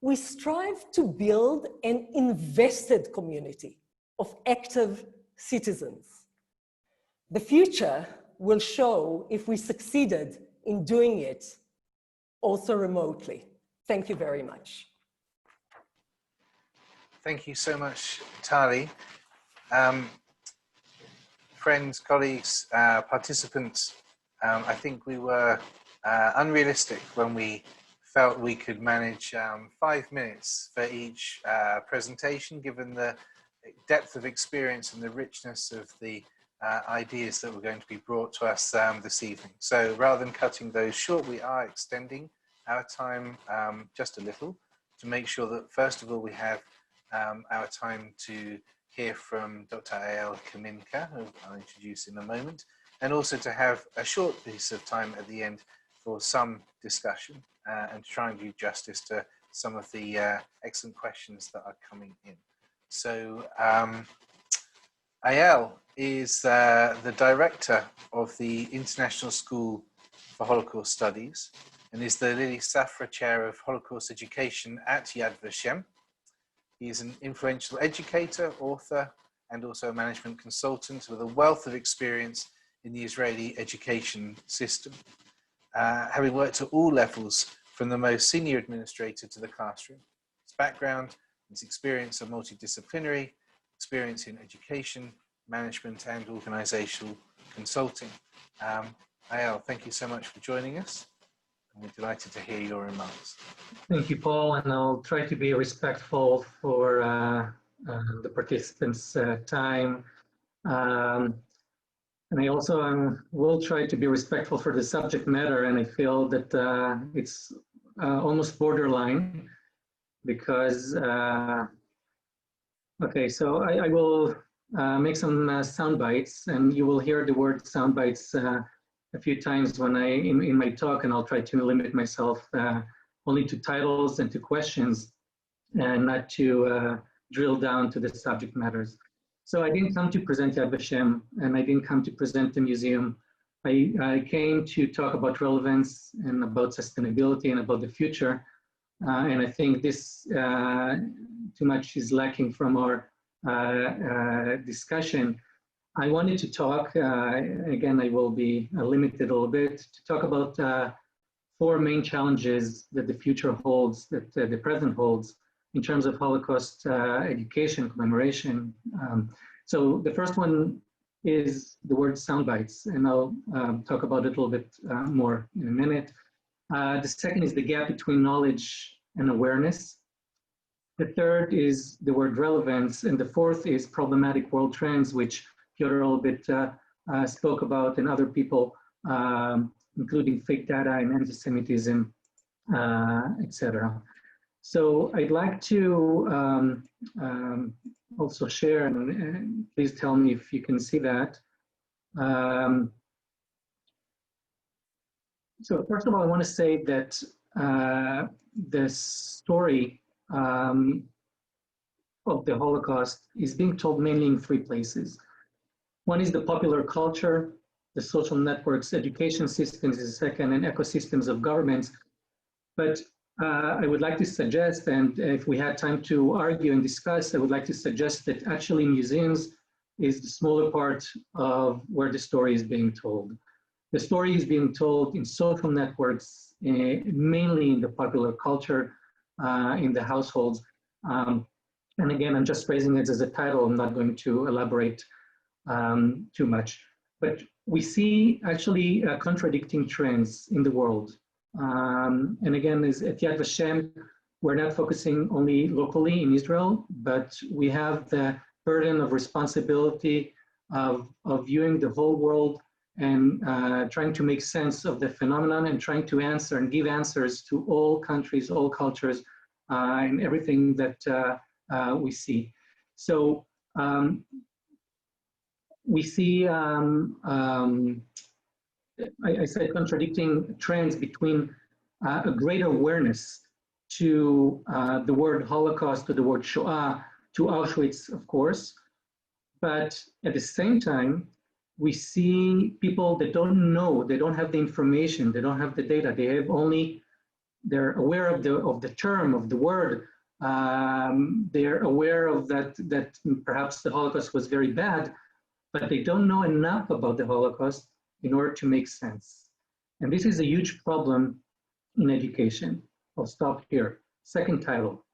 we strive to build an invested community of active citizens. The future will show if we succeeded in doing it also remotely. Thank you very much. Thank you so much, Tali. Friends, colleagues, participants, I think we were unrealistic when we felt we could manage 5 minutes for each presentation, given the depth of experience and the richness of the ideas that were going to be brought to us this evening. So rather than cutting those short, we are extending our time just a little to make sure that, first of all, we have our time to hear from Dr. Eyal Kaminka, who I'll introduce in a moment, and also to have a short piece of time at the end for some discussion and to try and do justice to some of the excellent questions that are coming in. So Eyal is the director of the International School for Holocaust Studies and is the Lily Safra Chair of Holocaust Education at Yad Vashem. He is an influential educator, author, and also a management consultant with a wealth of experience in the Israeli education system, having worked at all levels from the most senior administrator to the classroom. His background, his experience are multidisciplinary, experience in education, management, and organizational consulting. Eyal, thank you so much for joining us. We're delighted to hear your remarks. Thank you, Paul, and I'll try to be respectful for the participants' time. And I also will try to be respectful for the subject matter, and I feel that it's almost borderline because, okay, so I will make some sound bites, and you will hear the word sound bites a few times when in my talk, and I'll try to limit myself only to titles and to questions and not to drill down to the subject matters. So I didn't come to present Yad Vashem, and I didn't come to present the museum. I came to talk about relevance and about sustainability and about the future. And I think this too much is lacking from our discussion. I wanted to talk, again, I will be limited a little bit, to talk about four main challenges that the future holds, that the present holds in terms of Holocaust education, commemoration. So the first one is the word sound bites, and I'll talk about it a little bit more in a minute. The second is the gap between knowledge and awareness. The third is the word relevance, and the fourth is problematic world trends, which Piotr a little bit spoke about, and other people, including fake data and anti-Semitism, etc. So I'd like to also share, and please tell me if you can see that. So first of all, I want to say that the story of the Holocaust is being told mainly in three places. One is the popular culture, the social networks, education systems is the second, and ecosystems of governments. But I would like to suggest, and if we had time to argue and discuss, I would like to suggest that actually museums is the smaller part of where the story is being told. The story is being told in social networks, mainly in the popular culture, in the households. And again, I'm just phrasing it as a title. I'm not going to elaborate too much. But we see actually contradicting trends in the world. And again, at Yad Vashem, we're not focusing only locally in Israel, but we have the burden of responsibility of viewing the whole world and trying to make sense of the phenomenon and trying to answer and give answers to all countries, all cultures, and everything that we see. So we see, I said, contradicting trends between a greater awareness to the word Holocaust, to the word Shoah, to Auschwitz, of course. But at the same time, we see people that don't know, they don't have the information, they don't have the data, they have only, they're aware of the term, of the word, they're aware of that perhaps the Holocaust was very bad, but they don't know enough about the Holocaust in order to make sense. And this is a huge problem in education. I'll stop here. Second title,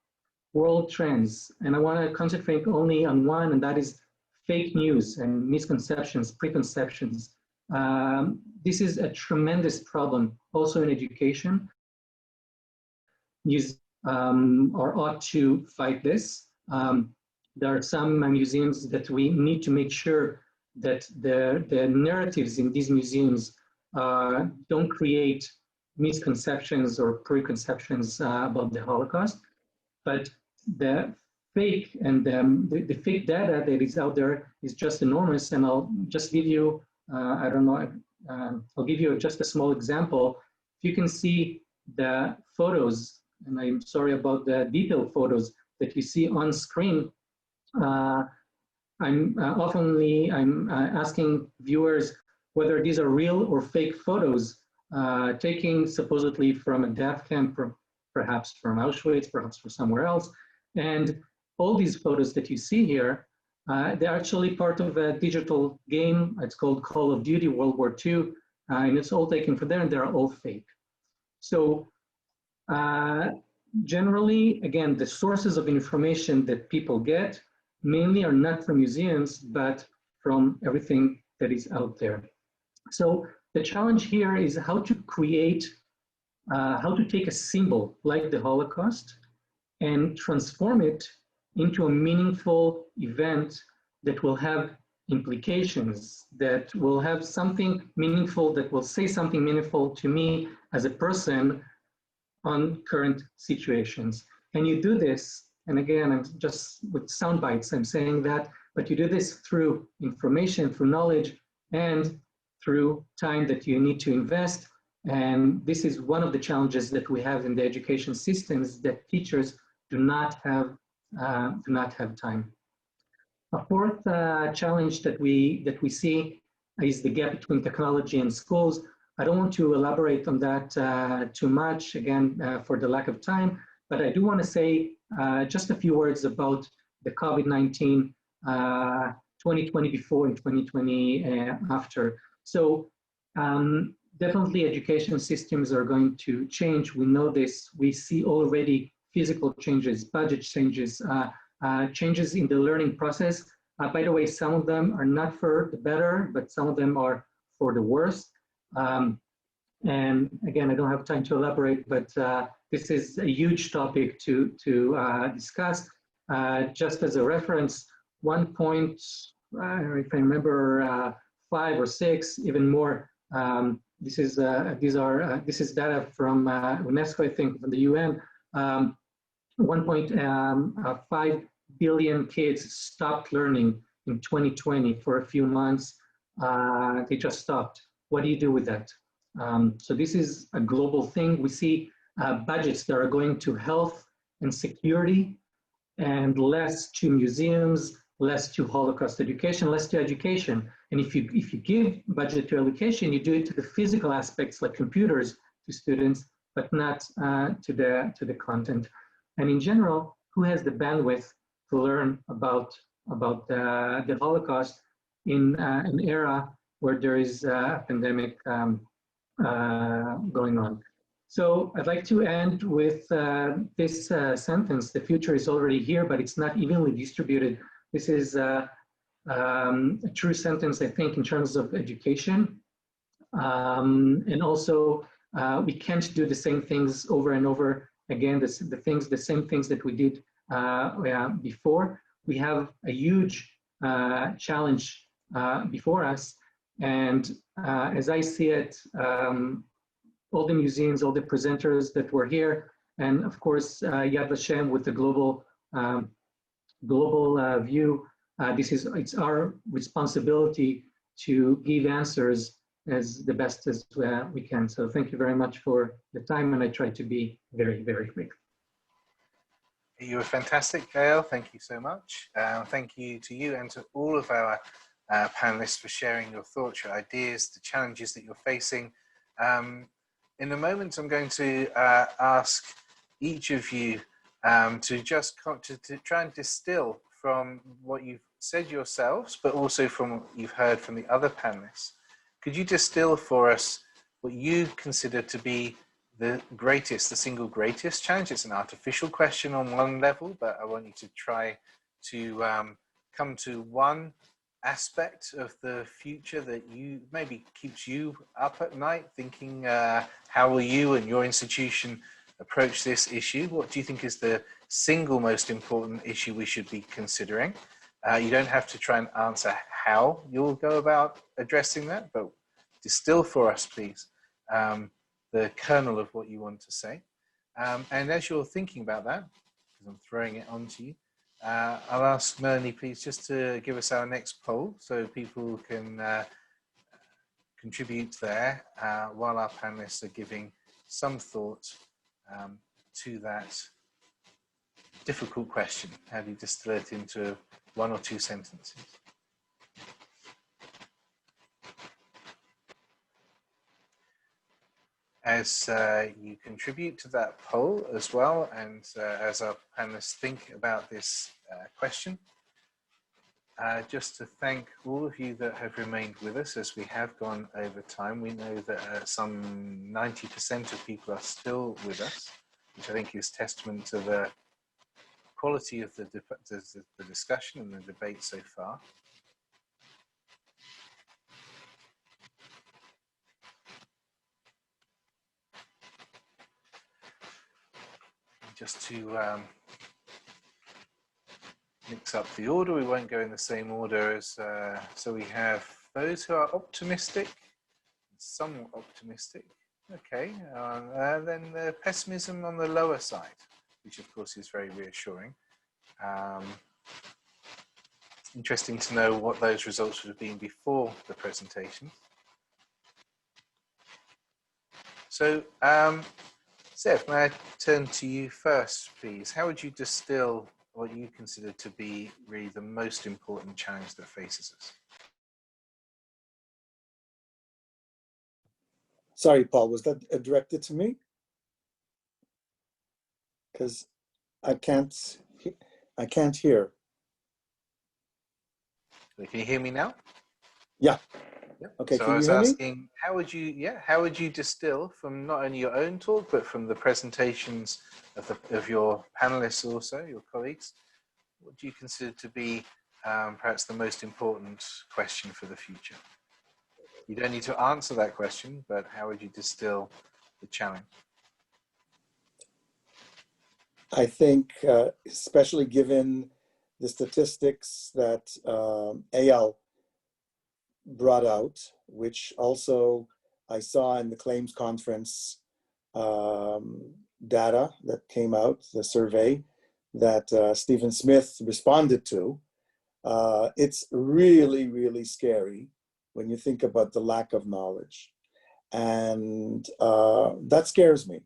world trends. And I want to concentrate only on one, and that is fake news and misconceptions, preconceptions. This is a tremendous problem also in education. Museums ought to fight this. There are some museums that we need to make sure that the narratives in these museums don't create misconceptions or preconceptions about the Holocaust, but the fake and the fake data that is out there is just enormous. And I'll just give you, I don't know, I'll give you just a small example. If you can see the photos, and I'm sorry about the detailed photos that you see on screen, I'm asking viewers whether these are real or fake photos taken supposedly from a death camp, perhaps from Auschwitz, perhaps from somewhere else. And all these photos that you see here, they're actually part of a digital game. It's called Call of Duty World War II, and it's all taken from there, and they're all fake. So generally, again, the sources of information that people get mainly are not from museums, but from everything that is out there. So the challenge here is how to create, how to take a symbol like the Holocaust and transform it into a meaningful event that will have implications, that will have something meaningful, that will say something meaningful to me as a person on current situations. And you do this, and again, I'm just with sound bites, I'm saying that, but you do this through information, through knowledge, and through time that you need to invest. And this is one of the challenges that we have in the education systems, that teachers do not have time. A fourth challenge that we see is the gap between technology and schools. I don't want to elaborate on that too much, again, for the lack of time, but I do want to say just a few words about the COVID-19 2020 before and 2020 after. So definitely education systems are going to change. We know this. We see already physical changes, budget changes, changes in the learning process. By the way, some of them are not for the better, but some of them are for the worse. And again, I don't have time to elaborate, but this is a huge topic to discuss. Just as a reference, 1 point, if I remember, 5 or 6, even more. This is data from UNESCO, I think, from the UN. 1.5 billion kids stopped learning in 2020 for a few months. They just stopped. What do you do with that? So this is a global thing. We see budgets that are going to health and security, and less to museums, less to Holocaust education, less to education. And if you give budget to education, you do it to the physical aspects like computers to students, but not to the content. And in general, who has the bandwidth to learn about the Holocaust in an era where there is a pandemic going on? So I'd like to end with this sentence: the future is already here, but it's not evenly distributed. This is a true sentence, I think, in terms of education. And also, we can't do the same things over and over again, the same things that we did before. We have a huge challenge before us. And as I see it, all the museums, all the presenters that were here, and of course, Yad Vashem with the global view, it's our responsibility to give answers as the best as we can. So thank you very much for the time, and I try to be very, very quick. You were fantastic, Eyal. Thank you so much. Thank you to you and to all of our panelists for sharing your thoughts, your ideas, the challenges that you're facing. In a moment, I'm going to ask each of you to try and distill from what you've said yourselves, but also from what you've heard from the other panelists. Could you distill for us what you consider to be the single greatest challenge? It's an artificial question on one level, but I want you to try to come to one aspect of the future that maybe keeps you up at night thinking, how will you and your institution approach this issue? What do you think is the single most important issue we should be considering? You don't have to try and answer how you'll go about addressing that, but distill for us, please, the kernel of what you want to say. And as you're thinking about that, because I'm throwing it onto you, I'll ask Melanie, please, just to give us our next poll so people can contribute there while our panelists are giving some thought to that difficult question. How do you distill it into 1 or 2 sentences? As you contribute to that poll as well, and as our panelists think about this question, just to thank all of you that have remained with us as we have gone over time. We know that some 90% of people are still with us, which I think is testament to the quality of the discussion and the debate so far. Just to mix up the order, we won't go in the same order as, so we have those who are optimistic, somewhat optimistic, okay, then the pessimism on the lower side, which of course is very reassuring. Interesting to know what those results would have been before the presentation. So, Zev, may I turn to you first, please? How would you distill what you consider to be really the most important challenge that faces us? Sorry, Paul, was that directed to me? Because I can't hear. Can you hear me now? Yeah. Yep. Okay, So can I you was hear me? asking, how would you distill from not only your own talk, but from the presentations of your panelists also, your colleagues, what do you consider to be perhaps the most important question for the future? You don't need to answer that question, but how would you distill the challenge? I think, especially given the statistics that Eyal brought out, which also I saw in the claims conference data that came out, the survey that Stephen Smith responded to, it's really, really scary when you think about the lack of knowledge. And that scares me.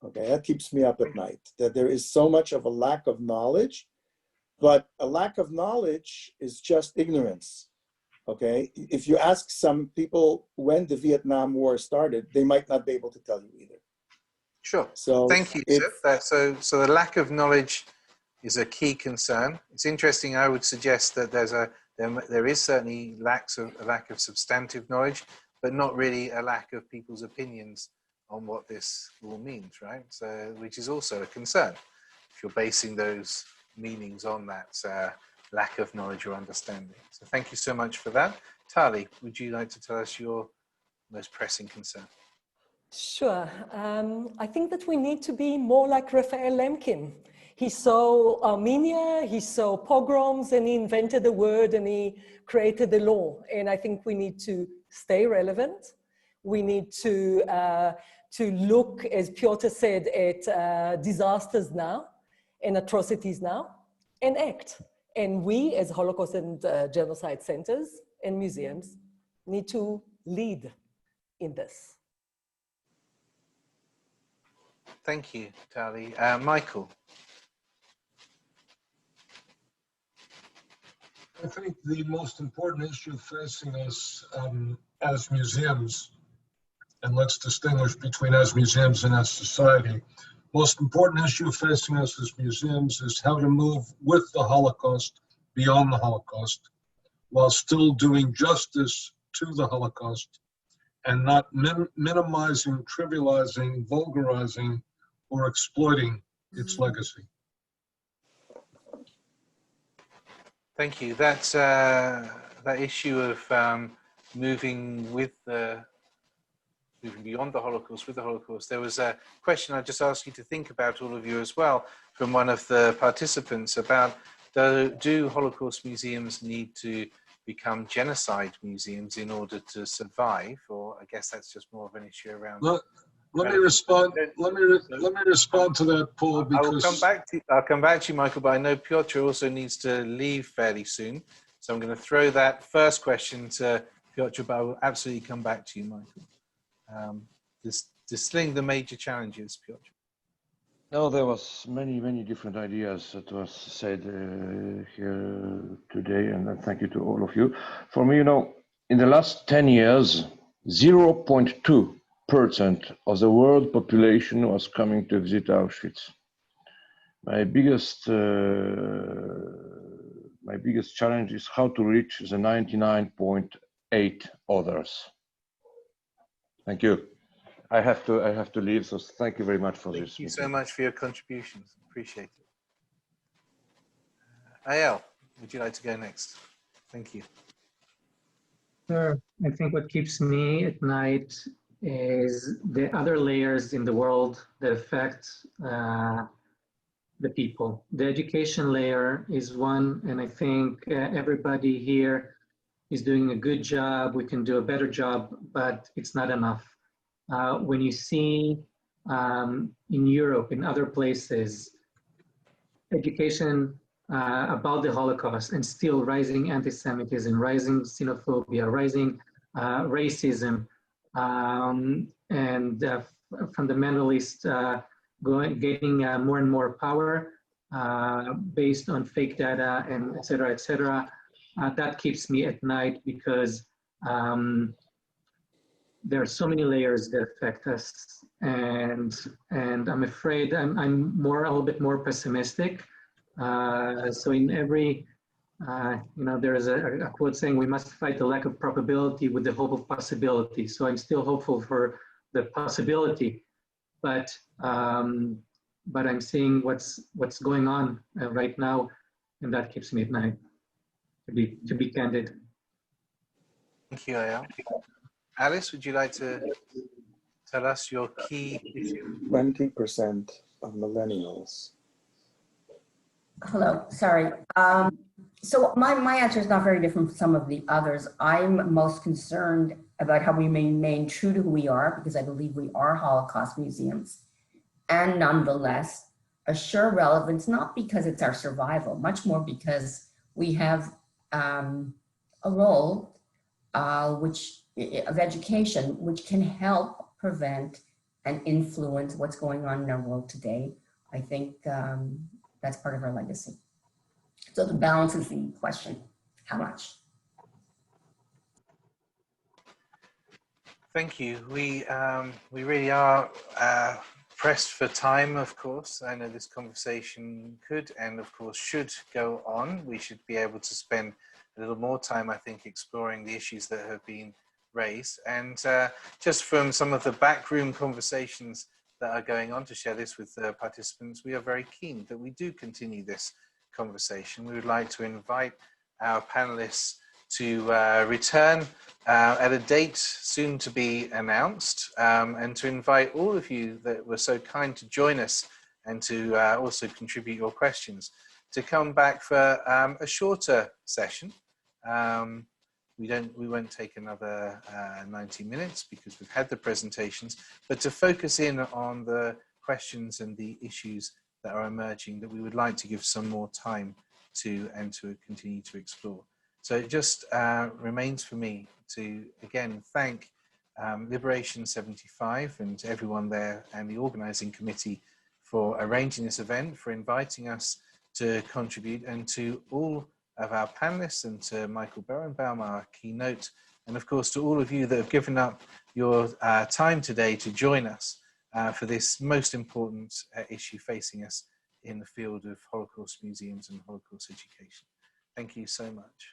Okay, that keeps me up at night, that there is so much of a lack of knowledge, but a lack of knowledge is just ignorance. Okay, if you ask some people when the Vietnam War started, they might not be able to tell you either. Sure. So thank you, sir. So the lack of knowledge is a key concern. It's interesting. I would suggest that there is certainly a lack of substantive knowledge, but not really a lack of people's opinions on what this all means, right? So, which is also a concern if you're basing those meanings on that lack of knowledge or understanding. So thank you so much for that. Tali, would you like to tell us your most pressing concern? Sure. I think that we need to be more like Raphael Lemkin. He saw Armenia, he saw pogroms, and he invented a word and he created the law. And I think we need to stay relevant. We need to look, as Piotr said, at disasters now and atrocities now and act. And we, as Holocaust and Genocide centers and museums, need to lead in this. Thank you, Tali. Michael. I think the most important issue facing us as museums, and let's distinguish between as museums and as society, most important issue facing us as museums is how to move with the Holocaust, beyond the Holocaust, while still doing justice to the Holocaust and not minimizing, trivializing, vulgarizing, or exploiting its legacy. Thank you. That's that issue of moving beyond the Holocaust, with the Holocaust. There was a question I just asked you to think about, all of you as well, from one of the participants about do Holocaust museums need to become genocide museums in order to survive? Or I guess that's just more of an issue around. Let me respond. Let me respond to that, Paul. Because I'll come back to you, Michael. But I know Piotr also needs to leave fairly soon, so I'm going to throw that first question to Piotr. But I will absolutely come back to you, Michael. Distilling the major challenges, Piotr. No, there was many different ideas that was said here today, and thank you to all of you. For me, in the last 10 years, 0.2% of the world population was coming to visit Auschwitz. My biggest challenge is how to reach the 99.8 others. Thank you. I have to leave, so thank you very much for this. Thank you so much for your contributions. Appreciate it. Eyal, would you like to go next? Thank you. Sure. I think what keeps me at night is the other layers in the world that affect the people. The education layer is one, and I think everybody here is doing a good job. We can do a better job, but it's not enough. When you see in Europe, in other places, education about the Holocaust and still rising anti-Semitism, rising xenophobia, rising racism, and fundamentalists getting more and more power based on fake data and et cetera, that keeps me at night because there are so many layers that affect us, and I'm afraid I'm a little bit more pessimistic. So in every there is a quote saying, we must fight the lack of probability with the hope of possibility. So I'm still hopeful for the possibility, but I'm seeing what's going on right now, and that keeps me at night, to be candid. Thank you, Eyal. Alice, would you like to tell us your key issue? 20% of millennials. Hello, sorry. So my answer is not very different from some of the others. I'm most concerned about how we remain true to who we are, because I believe we are Holocaust museums, and nonetheless assure relevance, not because it's our survival, much more because we have a role of education, which can help prevent and influence what's going on in our world today. I think that's part of our legacy. So the balance is the question. How much? Thank you. We really are pressed for time, of course. I know this conversation could and of course should go on. We should be able to spend a little more time, I think, exploring the issues that have been raised. And just from some of the backroom conversations that are going on, to share this with the participants, we are very keen that we do continue this conversation. We would like to invite our panelists to return at a date soon to be announced, and to invite all of you that were so kind to join us and to also contribute your questions to come back for a shorter session. We won't take another 90 minutes because we've had the presentations, but to focus in on the questions and the issues that are emerging that we would like to give some more time to and to continue to explore. So it just remains for me to again thank Liberation 75 and everyone there and the organizing committee for arranging this event, for inviting us to contribute, and to all of our panelists and to Michael Berenbaum, our keynote, and of course to all of you that have given up your time today to join us for this most important issue facing us in the field of Holocaust museums and Holocaust education. Thank you so much.